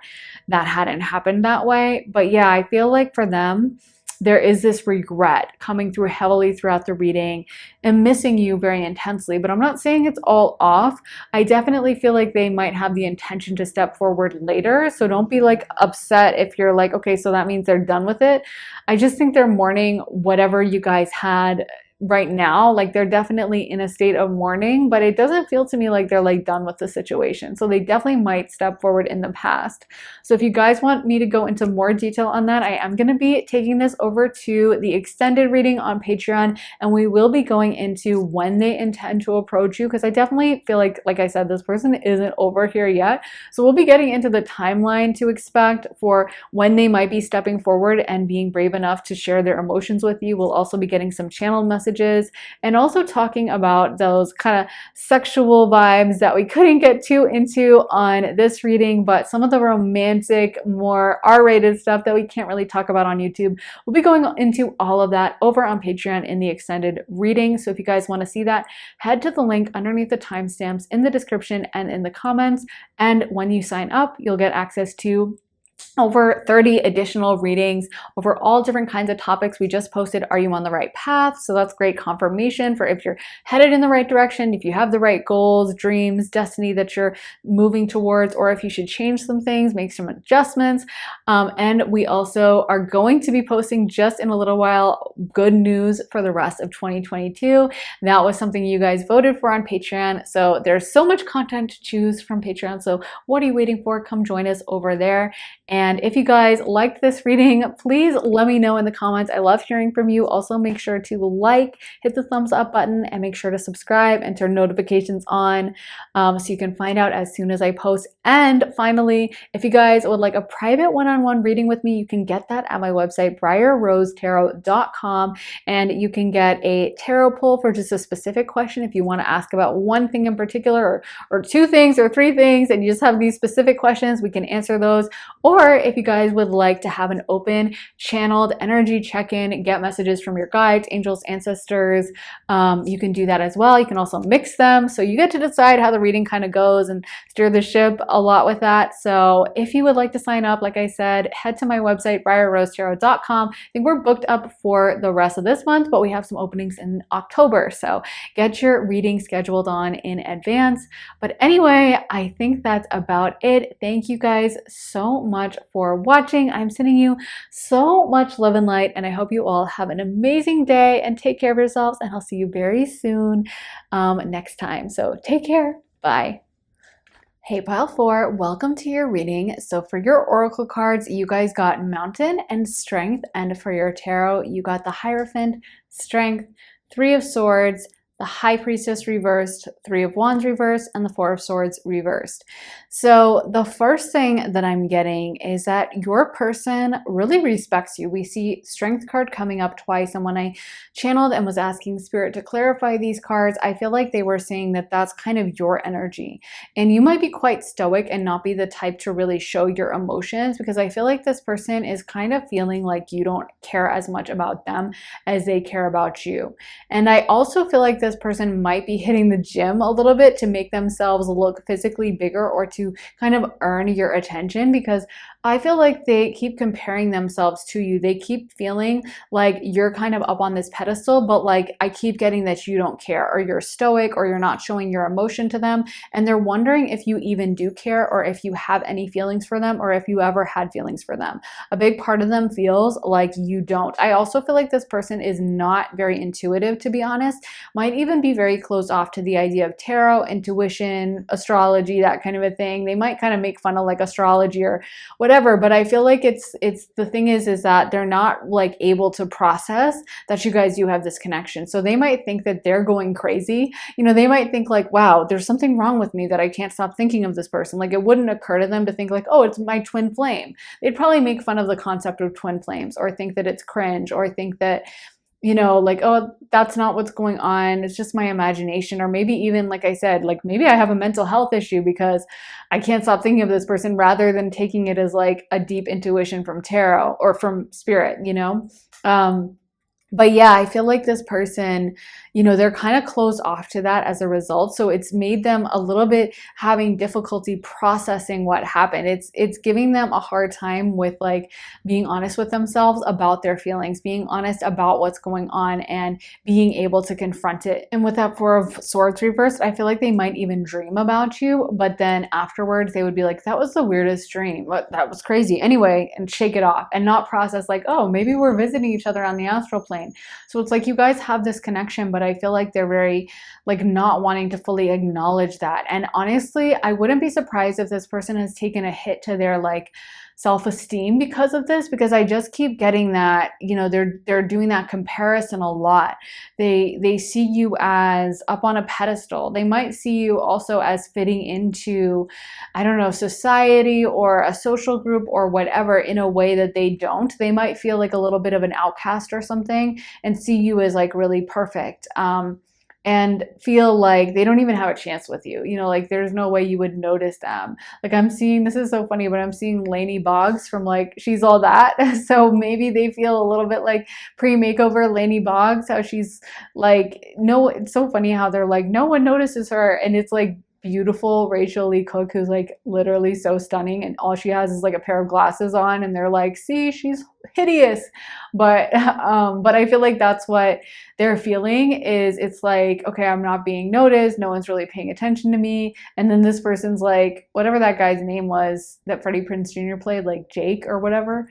hadn't happened that way. But yeah, I feel like for them, there is this regret coming through heavily throughout the reading and missing you very intensely. But I'm not saying it's all off. I definitely feel like they might have the intention to step forward later. So don't be like upset if you're like, okay, so that means they're done with it. I just think they're mourning whatever you guys had right now. Like they're definitely in a state of mourning, but it doesn't feel to me like they're like done with the situation. So they definitely might step forward in the past. So if you guys want me to go into more detail on that, I am going to be taking this over to the extended reading on Patreon, and we will be going into when they intend to approach you, because I definitely feel like I said, this person isn't over here yet. So we'll be getting into the timeline to expect for when they might be stepping forward and being brave enough to share their emotions with you. We'll also be getting some channeled messages and also talking about those kind of sexual vibes that we couldn't get too into on this reading, but some of the romantic, more R-rated stuff that we can't really talk about on YouTube. We'll be going into all of that over on Patreon in the extended reading. So if you guys want to see that, head to the link underneath the timestamps in the description and in the comments. And when you sign up, you'll get access to over 30 additional readings over all different kinds of topics. We just posted, are you on the right path? So that's great confirmation for if you're headed in the right direction, if you have the right goals, dreams, destiny that you're moving towards, or if you should change some things, make some adjustments. And we also are going to be posting just in a little while good news for the rest of 2022. That was something you guys voted for on Patreon. So there's so much content to choose from Patreon. So what are you waiting for? Come join us over there. And if you guys liked this reading, please let me know in the comments. I love hearing from you. Also, make sure to like, hit the thumbs up button, and make sure to subscribe and turn notifications on so you can find out as soon as I post. And finally, if you guys would like a private one-on-one reading with me, you can get that at my website, briarrosetarot.com. And you can get a tarot pull for just a specific question if you want to ask about one thing in particular, or two things or three things, and you just have these specific questions, we can answer those. Or if you guys would like to have an open channeled energy check-in, get messages from your guides, angels, ancestors, you can do that as well. You can also mix them. So you get to decide how the reading kind of goes and steer the ship a lot with that. So if you would like to sign up, like I said, head to my website, briarrosetarot.com. I think we're booked up for the rest of this month, but we have some openings in October. So get your reading scheduled on in advance. But anyway, I think that's about it. Thank you guys so much for watching. I'm sending you so much love and light, and I hope you all have an amazing day and take care of yourselves, and I'll see you very soon next time. So take care. Bye. Hey Pile 4, welcome to your reading. So for your oracle cards, you guys got Mountain and Strength, and for your tarot, you got the Hierophant, Strength, Three of Swords, the High Priestess reversed, Three of Wands reversed, and the Four of Swords reversed. So the first thing that I'm getting is that your person really respects you. We see Strength card coming up twice, and when I channeled and was asking Spirit to clarify these cards, I feel like they were saying that that's kind of your energy. And you might be quite stoic and not be the type to really show your emotions, because I feel like this person is kind of feeling like you don't care as much about them as they care about you. And I also feel like this person might be hitting the gym a little bit to make themselves look physically bigger, or to kind of earn your attention, because I feel like they keep comparing themselves to you. They keep feeling like you're kind of up on this pedestal, but like I keep getting that you don't care, or you're stoic, or you're not showing your emotion to them. And they're wondering if you even do care, or if you have any feelings for them, or if you ever had feelings for them. A big part of them feels like you don't. I also feel like this person is not very intuitive, to be honest. Might even be very closed off to the idea of tarot, intuition, astrology, that kind of a thing. They might kind of make fun of like astrology or whatever, but I feel like it's the thing is that they're not like able to process that you guys do have this connection. So they might think that they're going crazy. You know, they might think like, wow, there's something wrong with me that I can't stop thinking of this person. Like it wouldn't occur to them to think like, oh, it's my twin flame. They'd probably make fun of the concept of twin flames, or think that it's cringe, or think that, you know, like, oh, that's not what's going on. It's just my imagination. Or maybe even, like I said, like maybe I have a mental health issue because I can't stop thinking of this person, rather than taking it as like a deep intuition from tarot or from Spirit, you know? But yeah, I feel like this person, you know, they're kind of closed off to that as a result. So it's made them a little bit having difficulty processing what happened. It's giving them a hard time with like being honest with themselves about their feelings, being honest about what's going on, and being able to confront it. And with that Four of Swords reversed, I feel like they might even dream about you, but then afterwards they would be like, that was the weirdest dream. That was crazy. Anyway, and shake it off and not process like, oh, maybe we're visiting each other on the astral plane. airplane. So it's like you guys have this connection, but I feel like they're very like not wanting to fully acknowledge that. And honestly, I wouldn't be surprised if this person has taken a hit to their like self-esteem because of this, because I just keep getting that, you know, they're doing that comparison a lot. They see you as up on a pedestal. They might see you also as fitting into, I don't know, society or a social group or whatever in a way that they don't. They might feel like a little bit of an outcast or something and see you as like really perfect. And feel like they don't even have a chance with you. You know, like there's no way you would notice them. Like I'm seeing, this is so funny, but I'm seeing Lainey Boggs from like She's All That. So maybe they feel a little bit like pre-makeover Lainey Boggs, how she's like, no, it's so funny how they're like, no one notices her. And it's like beautiful Rachel Lee Cook, who's like literally so stunning, and all she has is like a pair of glasses on, and they're like, see, she's hideous. But I feel like that's what they're feeling, is it's like, okay, I'm not being noticed, no one's really paying attention to me. And then this person's like, whatever that guy's name was that Freddie Prinze Jr. played, like Jake or whatever.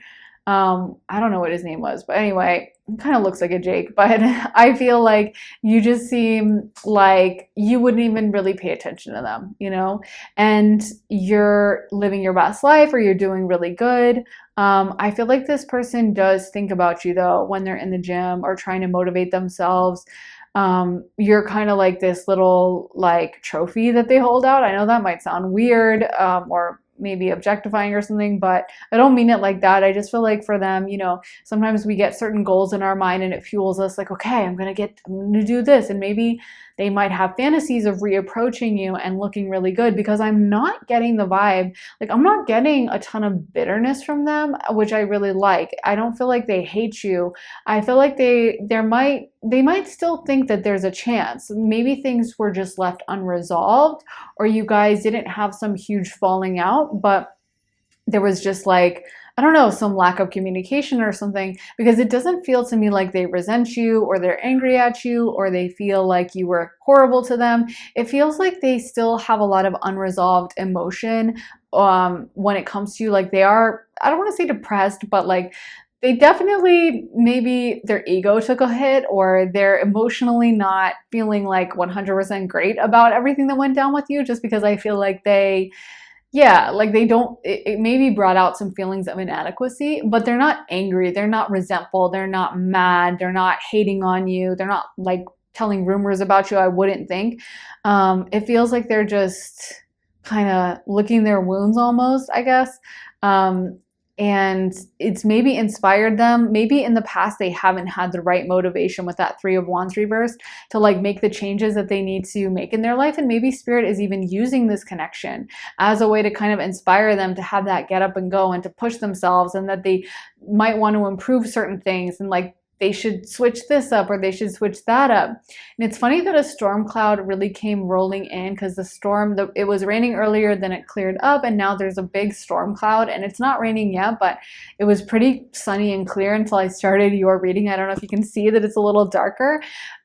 I don't know what his name was, but anyway, it kind of looks like a Jake, but I feel like you just seem like you wouldn't even really pay attention to them, you know, and you're living your best life or you're doing really good. I feel like this person does think about you though when they're in the gym or trying to motivate themselves. You're kind of like this little like trophy that they hold out. I know that might sound weird, or maybe objectifying or something, but I don't mean it like that. I just feel like for them, you know, sometimes we get certain goals in our mind and it fuels us like, okay, I'm gonna do this. And maybe they might have fantasies of reapproaching you and looking really good, because I'm not getting the vibe. Like I'm not getting a ton of bitterness from them, which I really like. I don't feel like they hate you. I feel like they might still think that there's a chance. Maybe things were just left unresolved, or you guys didn't have some huge falling out, but there was just like, I don't know, some lack of communication or something, because it doesn't feel to me like they resent you or they're angry at you or they feel like you were horrible to them. It feels like they still have a lot of unresolved emotion when it comes to you. Like they are, I don't want to say depressed, but like they definitely, maybe their ego took a hit, or they're emotionally not feeling like 100% great about everything that went down with you, just because I feel like like they don't, it maybe brought out some feelings of inadequacy, but they're not angry, they're not resentful, they're not mad, they're not hating on you, they're not like telling rumors about you, I wouldn't think. It feels like they're just kind of licking their wounds almost, I guess. And it's maybe inspired them. Maybe in the past they haven't had the right motivation with that 3 of Wands reversed to like make the changes that they need to make in their life. And maybe Spirit is even using this connection as a way to kind of inspire them to have that get up and go and to push themselves, and that they might want to improve certain things, and like they should switch this up or they should switch that up. And it's funny that a storm cloud really came rolling in, because the storm, it was raining earlier, then it cleared up, and now there's a big storm cloud, and it's not raining yet, but it was pretty sunny and clear until I started your reading. I don't know if you can see that it's a little darker,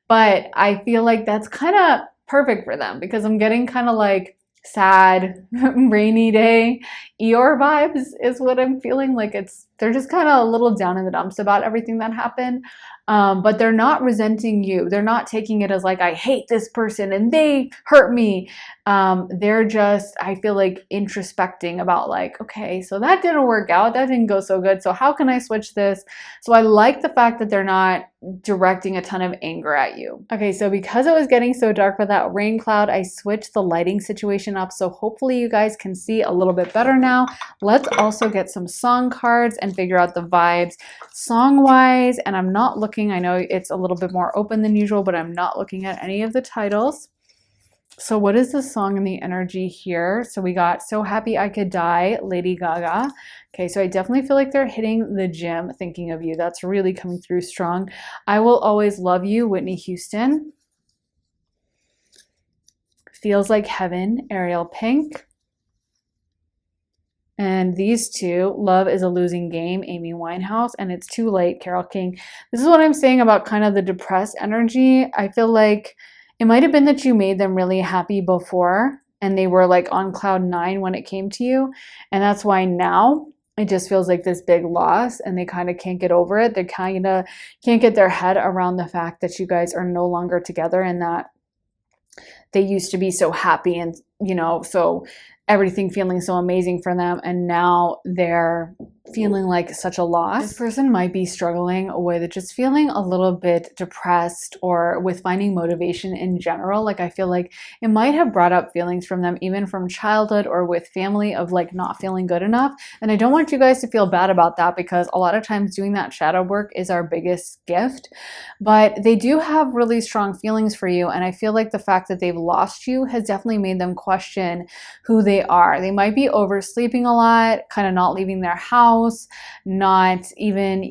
but I feel like that's kind of perfect for them, because I'm getting kind of like sad rainy day Eeyore vibes is what I'm feeling. Like they're just kind of a little down in the dumps about everything that happened, but they're not resenting you. They're not taking it as like, I hate this person and they hurt me. They're just, I feel like, introspecting about like, okay, so that didn't work out, that didn't go so good, so how can I switch this? So I like the fact that they're not directing a ton of anger at you. Okay, so because it was getting so dark with that rain cloud, I switched the lighting situation up, so hopefully you guys can see a little bit better now. Let's also get some song cards and figure out the vibes song wise. And I'm not looking, I know it's a little bit more open than usual, but I'm not looking at any of the titles. So what is the song and the energy here? So we got So Happy I Could Die, Lady Gaga. Okay, so I definitely feel like they're hitting the gym, thinking of you. That's really coming through strong. I Will Always Love You, Whitney Houston. Feels Like Heaven, Ariel Pink. And these two, Love is a Losing Game, Amy Winehouse, and It's Too Late, Carole King. This is what I'm saying about kind of the depressed energy. I feel like it might have been that you made them really happy before and they were like on cloud 9 when it came to you. And that's why now it just feels like this big loss, and they kind of can't get over it. They kind of can't get their head around the fact that you guys are no longer together, and that they used to be so happy and, so everything feeling so amazing for them, and now they're feeling like such a loss. This person might be struggling with just feeling a little bit depressed, or with finding motivation in general. Like, I feel like it might have brought up feelings from them even from childhood or with family of like not feeling good enough. And I don't want you guys to feel bad about that, because a lot of times doing that shadow work is our biggest gift. But they do have really strong feelings for you, and I feel like the fact that they've lost you has definitely made them question who they are. They might be oversleeping a lot, kind of not leaving their house, not even,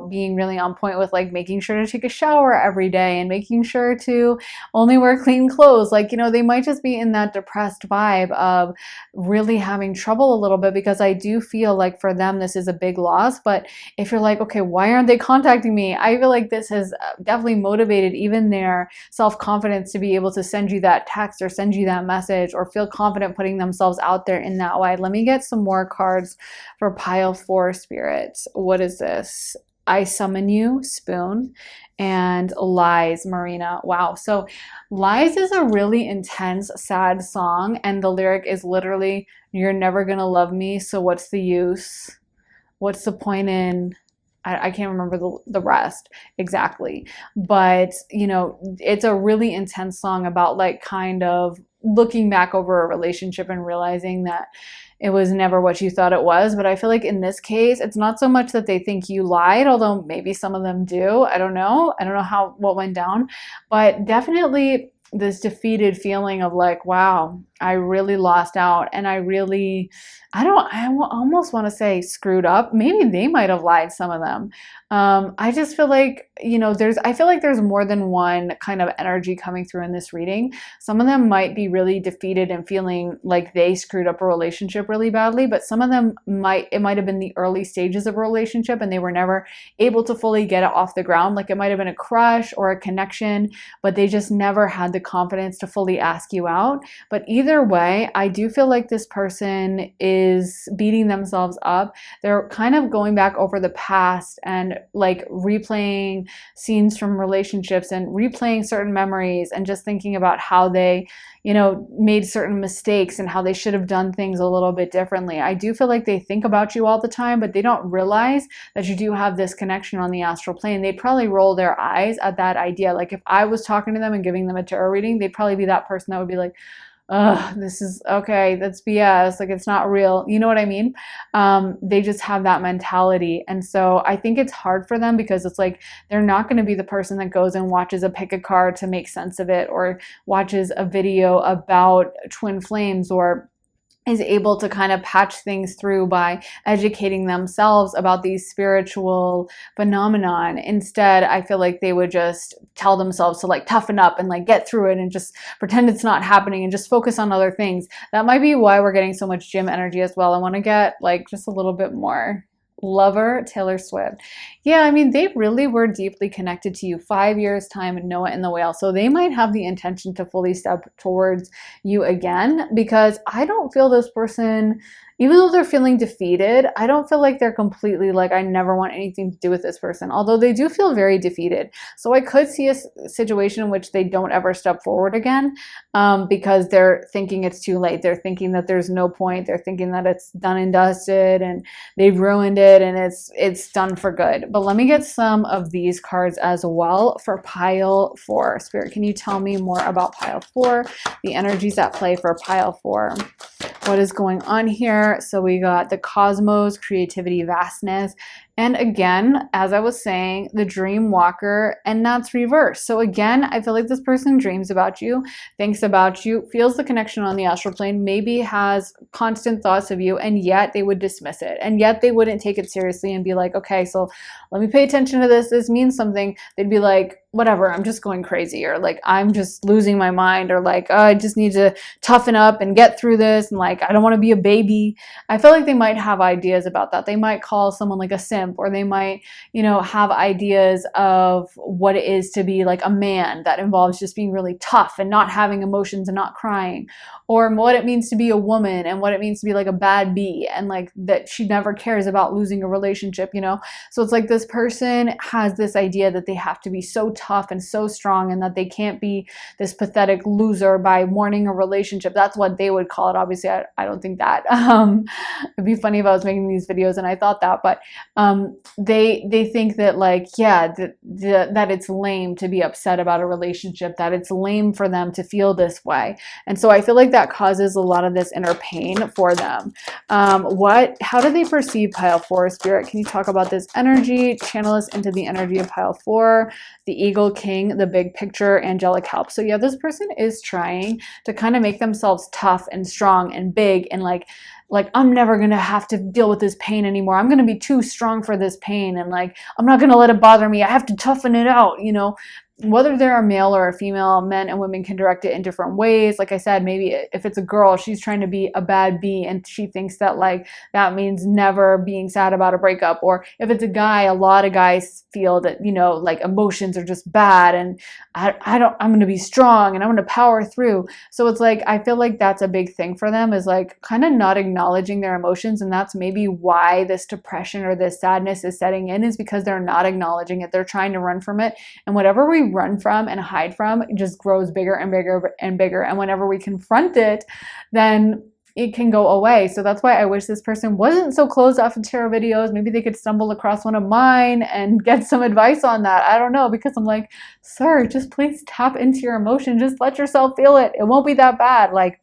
being really on point with like making sure to take a shower every day and making sure to only wear clean clothes. Like, they might just be in that depressed vibe of really having trouble a little bit, because I do feel like for them, this is a big loss. But if you're like, okay, why aren't they contacting me? I feel like this has definitely motivated even their self-confidence to be able to send you that text or send you that message, or feel confident putting themselves out there in that way. Let me get some more cards for pile 4 spirits. What is this? I summon you, spoon, and lies, Marina. Wow. So lies is a really intense, sad song, and the lyric is literally, you're never gonna love me, so what's the use? What's the point in... I can't remember the rest exactly, but it's a really intense song about like kind of looking back over a relationship and realizing that it was never what you thought it was. But I feel like in this case, it's not so much that they think you lied, although maybe some of them do. I don't know what went down, but definitely this defeated feeling of like, wow, I really lost out, and I almost want to say screwed up. Maybe they might have lied, some of them. I just feel like, I feel like there's more than one kind of energy coming through in this reading. Some of them might be really defeated and feeling like they screwed up a relationship really badly, but some of them might have been the early stages of a relationship and they were never able to fully get it off the ground. Like, it might have been a crush or a connection, but they just never had the confidence to fully ask you out. But either way, I do feel like this person is beating themselves up. They're kind of going back over the past and like replaying scenes from relationships and replaying certain memories and just thinking about how they, made certain mistakes and how they should have done things a little bit differently. I do feel like they think about you all the time, but they don't realize that you do have this connection on the astral plane. They'd probably roll their eyes at that idea. Like, if I was talking to them and giving them a tarot reading, they'd probably be that person that would be like, this is okay, that's BS, like, it's not real. You know what I mean? They just have that mentality. And so I think it's hard for them because it's like, they're not going to be the person that goes and watches a pick a card to make sense of it, or watches a video about twin flames, or is able to kind of patch things through by educating themselves about these spiritual phenomenon. Instead, I feel like they would just tell themselves to like toughen up and like get through it and just pretend it's not happening and just focus on other things. That might be why we're getting so much gym energy as well. I want to get like just a little bit more. Lover, Taylor Swift. Yeah, I mean, they really were deeply connected to you. 5 years time, Noah and the Whale. So they might have the intention to fully step towards you again, because I don't feel this person, even though they're feeling defeated, I don't feel like they're completely like, I never want anything to do with this person, although they do feel very defeated. So I could see a situation in which they don't ever step forward again, because they're thinking it's too late. They're thinking that there's no point. They're thinking that it's done and dusted and they've ruined it and it's done for good. But let me get some of these cards as well for pile 4. Spirit, can you tell me more about pile 4? The energies at play for pile 4. What is going on here? So we got the cosmos, creativity, vastness. And again, as I was saying, the dream walker, and that's reversed. So again, I feel like this person dreams about you, thinks about you, feels the connection on the astral plane, maybe has constant thoughts of you, and yet they would dismiss it. And yet they wouldn't take it seriously and be like, okay, so let me pay attention to this. This means something. They'd be like, whatever, I'm just going crazy, or like, I'm just losing my mind, or like, oh, I just need to toughen up and get through this, and like, I don't want to be a baby. I feel like they might have ideas about that. They might call someone like a simp simp, or they might, you know, have ideas of what it is to be like a man that involves just being really tough and not having emotions and not crying, or what it means to be a woman and what it means to be like a bad bee, and like that she never cares about losing a relationship, you know? So it's like this person has this idea that they have to be so tough and so strong, and that they can't be this pathetic loser by mourning a relationship. That's what they would call it. Obviously, I don't think that. It'd be funny if I was making these videos and I thought that, but they think that like, yeah, that it's lame to be upset about a relationship, that it's lame for them to feel this way. And so I feel like that causes a lot of this inner pain for them. How do they perceive pile 4? Spirit, can you talk about this energy? Channel us into the energy of pile 4, the Eagle King, the big picture, angelic help. So yeah, this person is trying to kind of make themselves tough and strong and big, and like I'm never gonna have to deal with this pain anymore. I'm gonna be too strong for this pain, and like I'm not gonna let it bother me. I have to toughen it out, you know. Whether they're a male or a female, men and women can direct it in different ways. Like I said, maybe if it's a girl, she's trying to be a bad bee, and she thinks that like that means never being sad about a breakup. Or if it's a guy, a lot of guys feel that, you know, like emotions are just bad, and I'm going to be strong and I'm going to power through. So it's like, I feel like that's a big thing for them, is like kind of not acknowledging their emotions. And that's maybe why this depression or this sadness is setting in, is because they're not acknowledging it. They're trying to run from it. And whatever we run from and hide from, it just grows bigger and bigger and bigger. And whenever we confront it, then it can go away. So that's why I wish this person wasn't so closed off in tarot videos. Maybe they could stumble across one of mine and get some advice on that. I don't know, because I'm like, sir, just please tap into your emotion. Just let yourself feel it. It won't be that bad. Like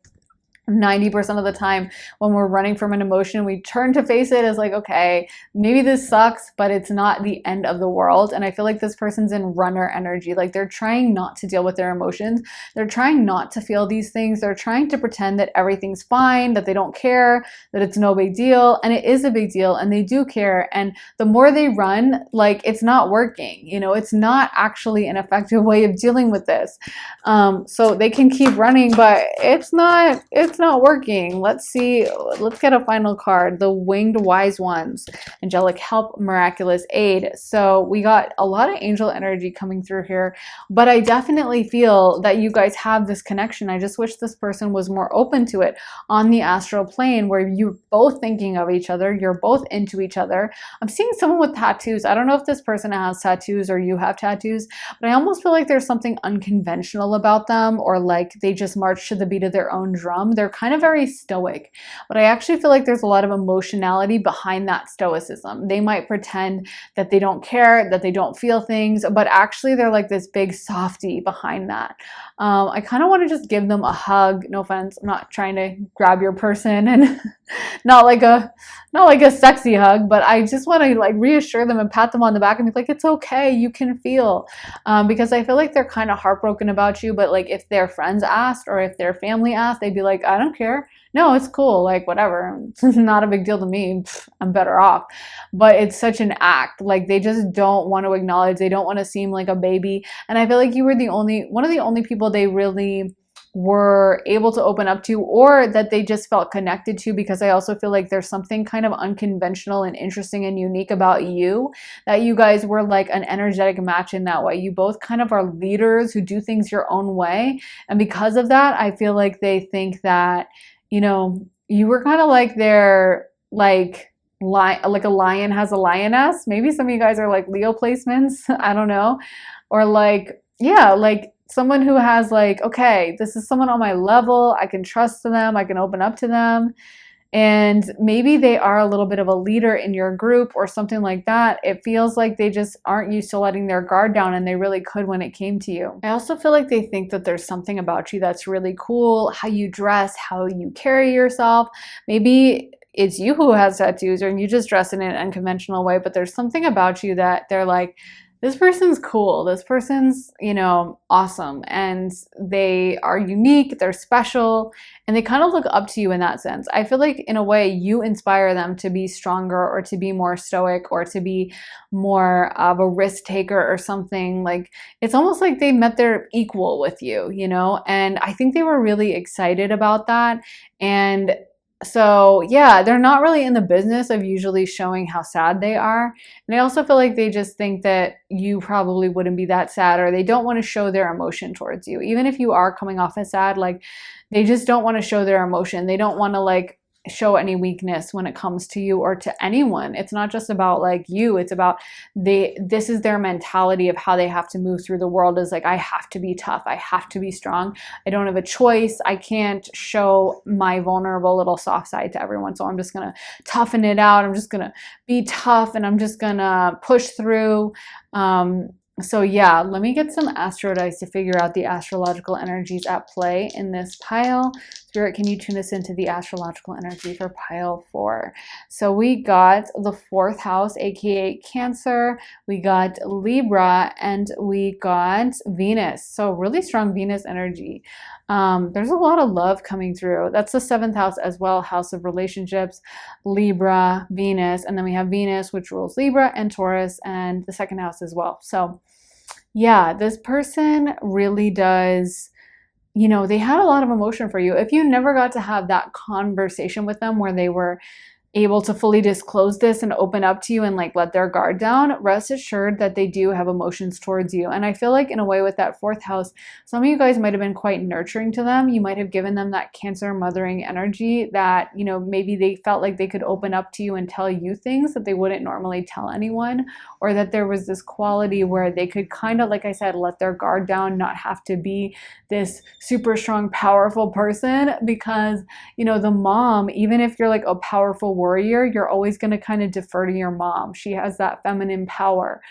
90% of the time when we're running from an emotion, we turn to face it as like, okay, maybe this sucks, but it's not the end of the world. And I feel like this person's in runner energy. Like they're trying not to deal with their emotions. They're trying not to feel these things. They're trying to pretend that everything's fine, that they don't care, that it's no big deal. And it is a big deal, and they do care. And the more they run, like it's not working. You know, it's not actually an effective way of dealing with this. So they can keep running, but it's not working. Let's see. Let's get a final card. The Winged Wise Ones. Angelic help, miraculous aid. So we got a lot of angel energy coming through here, but I definitely feel that you guys have this connection. I just wish this person was more open to it on the astral plane, where you're both thinking of each other. You're both into each other. I'm seeing someone with tattoos. I don't know if this person has tattoos or you have tattoos, but I almost feel like there's something unconventional about them, or like they just march to the beat of their own drum. They're kind of very stoic, but I actually feel like there's a lot of emotionality behind that stoicism. They might pretend that they don't care, that they don't feel things, but actually they're like this big softy behind that. I kind of want to just give them a hug. No offense, I'm not trying to grab your person, and not like a sexy hug, but I just want to like reassure them and pat them on the back and be like, it's okay, you can feel, because I feel like they're kind of heartbroken about you. But like if their friends asked, or if their family asked, they'd be like, I don't care, no, it's cool, like whatever, it's not a big deal to me, I'm better off. But it's such an act. Like they just don't want to acknowledge, they don't want to seem like a baby. And I feel like you were one of the only people they really were able to open up to, or that they just felt connected to, because I also feel like there's something kind of unconventional and interesting and unique about you, that you guys were like an energetic match in that way. You both kind of are leaders who do things your own way. And because of that, I feel like they think that, you know, you were kind of like their like a lion has a lioness. Maybe some of you guys are like Leo placements. I don't know. Or like, yeah, like someone who has like, okay, this is someone on my level. I can trust them. I can open up to them. And maybe they are a little bit of a leader in your group or something like that. It feels like they just aren't used to letting their guard down, and they really could when it came to you. I also feel like they think that there's something about you that's really cool. How you dress, how you carry yourself. Maybe it's you who has tattoos, or you just dress in an unconventional way, but there's something about you that they're like, this person's cool, this person's, you know, awesome, and they are unique, they're special, and they kind of look up to you in that sense. I feel like in a way you inspire them to be stronger, or to be more stoic, or to be more of a risk taker or something. Like it's almost like they met their equal with you, you know, and I think they were really excited about that. And So yeah, they're not really in the business of usually showing how sad they are. And I also feel like they just think that you probably wouldn't be that sad, or they don't want to show their emotion towards you. Even if you are coming off as sad, like they just don't want to show their emotion. They don't want to like show any weakness when it comes to you or to anyone. It's not just about like you, it's about this is their mentality of how they have to move through the world, is like, I have to be tough, I have to be strong, I don't have a choice, I can't show my vulnerable little soft side to everyone, so I'm just gonna toughen it out, I'm just gonna be tough, and I'm just gonna push through. So yeah, let me get some astro dice to figure out the astrological energies at play in this pile. Spirit, can you tune us into the astrological energy for pile 4? So we got the 4th house, aka Cancer, we got Libra, and we got Venus. So really strong Venus energy. There's a lot of love coming through. That's the 7th house as well, house of relationships, Libra, Venus, and then we have Venus, which rules Libra and Taurus, and the 2nd house as well. So yeah, this person really does, you know, they had a lot of emotion for you. If you never got to have that conversation with them where they were able to fully disclose this and open up to you and like let their guard down, rest assured that they do have emotions towards you. And I feel like in a way with that 4th house, some of you guys might have been quite nurturing to them. You might have given them that Cancer mothering energy that, you know, maybe they felt like they could open up to you and tell you things that they wouldn't normally tell anyone, or that there was this quality where they could kind of, like I said, let their guard down, not have to be this super strong, powerful person, because, you know, the mom, even if you're like a powerful warrior, you're always going to kind of defer to your mom. She has that feminine power.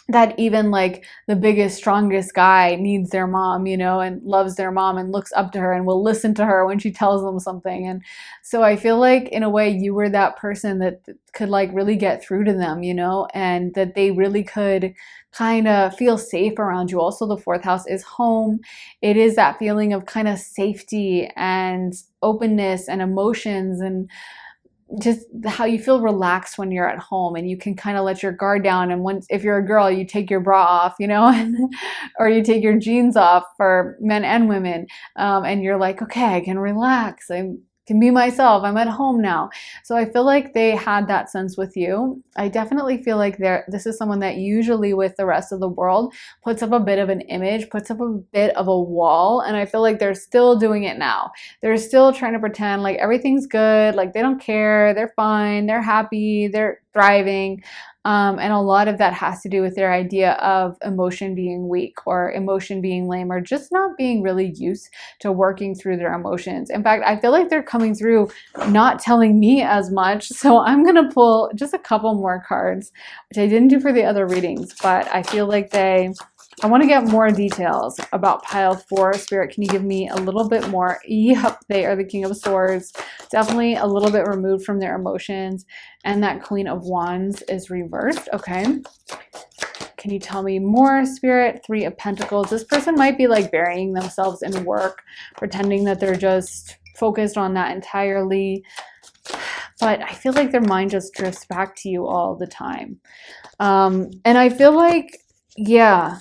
That even like the biggest, strongest guy needs their mom, you know, and loves their mom and looks up to her and will listen to her when she tells them something. And so I feel like in a way you were that person that could like really get through to them, you know, and that they really could kind of feel safe around you. Also, the 4th house is home. It is that feeling of kind of safety and openness and emotions, and just how you feel relaxed when you're at home and you can kind of let your guard down. And once, if you're a girl, you take your bra off, you know, or you take your jeans off for men and women, and you're like, okay, I can relax, I can be myself, I'm at home now. So I feel like they had that sense with you. I definitely feel like this is someone that usually with the rest of the world puts up a bit of an image, puts up a bit of a wall, and I feel like they're still doing it now. They're still trying to pretend like everything's good, like they don't care, they're fine, they're happy, they're thriving. And a lot of that has to do with their idea of emotion being weak or emotion being lame, or just not being really used to working through their emotions. In fact, I feel like they're coming through not telling me as much. So I'm going to pull just a couple more cards, which I didn't do for the other readings, but I feel like I want to get more details about pile 4. Spirit, can you give me a little bit more? Yep, they are the King of Swords. Definitely a little bit removed from their emotions. And that Queen of Wands is reversed. Okay. Can you tell me more, Spirit? 3 of Pentacles. This person might be like burying themselves in work, pretending that they're just focused on that entirely. But I feel like their mind just drifts back to you all the time. And I feel like, yeah,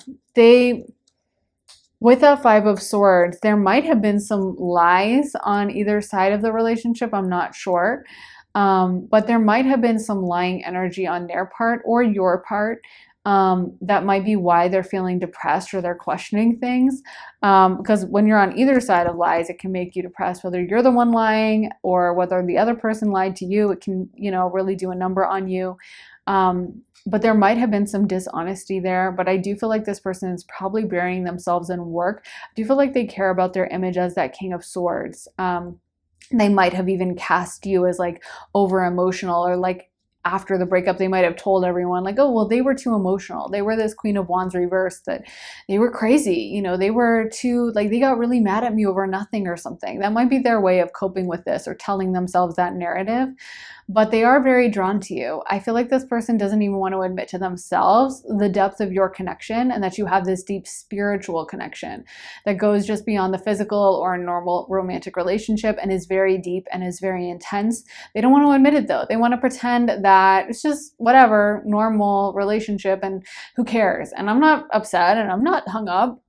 with that 5 of Swords, there might have been some lies on either side of the relationship. I'm not sure. But there might have been some lying energy on their part or your part. That might be why they're feeling depressed or they're questioning things. Because when you're on either side of lies, it can make you depressed, whether you're the one lying or whether the other person lied to you. It can, you know, really do a number on you. But there might have been some dishonesty there, but I do feel like this person is probably burying themselves in work. I do feel like they care about their image as that King of Swords. They might have even cast you as like over emotional, or like after the breakup, they might have told everyone like, oh, well, they were too emotional. They were this Queen of Wands reversed, that they were crazy. You know, they were too, like, they got really mad at me over nothing or something. That might be their way of coping with this or telling themselves that narrative. But they are very drawn to you. I feel like this person doesn't even want to admit to themselves the depth of your connection, and that you have this deep spiritual connection that goes just beyond the physical or normal romantic relationship and is very deep and is very intense. They don't want to admit it though. They want to pretend that it's just whatever, normal relationship, and who cares? And I'm not upset and I'm not hung up.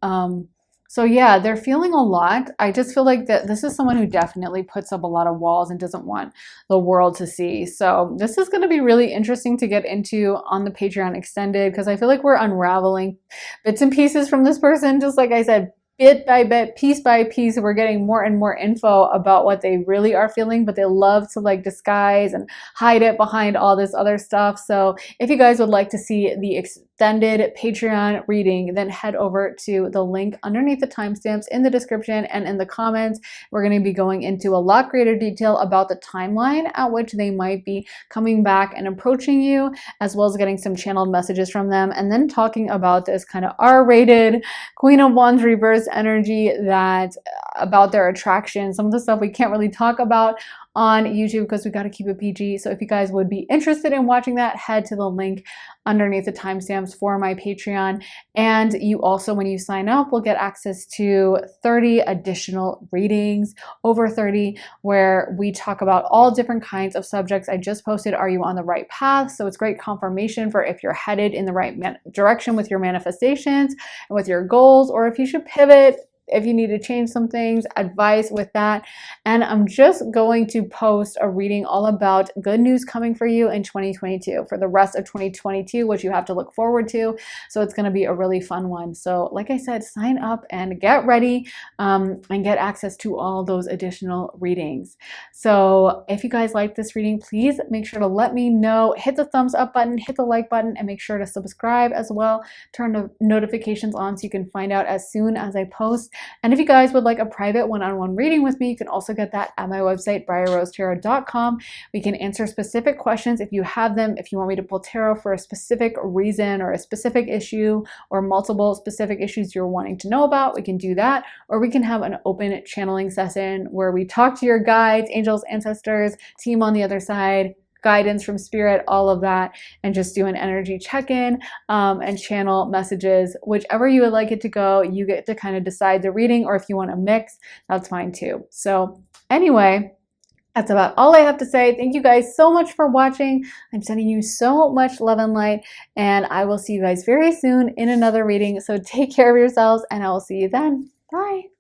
So yeah, they're feeling a lot. I just feel like that this is someone who definitely puts up a lot of walls and doesn't want the world to see. So this is going to be really interesting to get into on the Patreon extended, because I feel like we're unraveling bits and pieces from this person. Just like I said, bit by bit, piece by piece, we're getting more and more info about what they really are feeling, but they love to like disguise and hide it behind all this other stuff. So if you guys would like to see the extended Patreon reading, then head over to the link underneath the timestamps in the description and in the comments. We're going to be going into a lot greater detail about the timeline at which they might be coming back and approaching you, as well as getting some channeled messages from them, and then talking about this kind of R-rated Queen of Wands reverse energy, that about their attraction. Some of the stuff we can't really talk about on YouTube because we got to keep it PG. So if you guys would be interested in watching that, head to the link underneath the timestamps for my Patreon. And you also, when you sign up, will get access to 30 additional readings, over 30, where we talk about all different kinds of subjects. I just posted, are you on the right path? So it's great confirmation for if you're headed in the right direction with your manifestations and with your goals, or if you should pivot, if you need to change some things, advice with that. And I'm just going to post a reading all about good news coming for you in 2022 for the rest of 2022, which you have to look forward to. So it's going to be a really fun one. So like I said, sign up and get ready and get access to all those additional readings. So if you guys like this reading, please make sure to let me know. Hit the thumbs up button, hit the like button, and make sure to subscribe as well. Turn the notifications on so you can find out as soon as I post. And if you guys would like a private one-on-one reading with me, you can also get that at my website, briarrosetarot.com. We can answer specific questions if you have them. If you want me to pull tarot for a specific reason or a specific issue or multiple specific issues you're wanting to know about, we can do that. Or we can have an open channeling session where we talk to your guides, angels, ancestors, team on the other side, guidance from spirit, all of that, and just do an energy check-in and channel messages. Whichever you would like it to go, you get to kind of decide the reading, or if you want a mix, that's fine too. So anyway, that's about all I have to say. Thank you guys so much for watching. I'm sending you so much love and light, and I will see you guys very soon in another reading. So take care of yourselves, and I will see you then. Bye.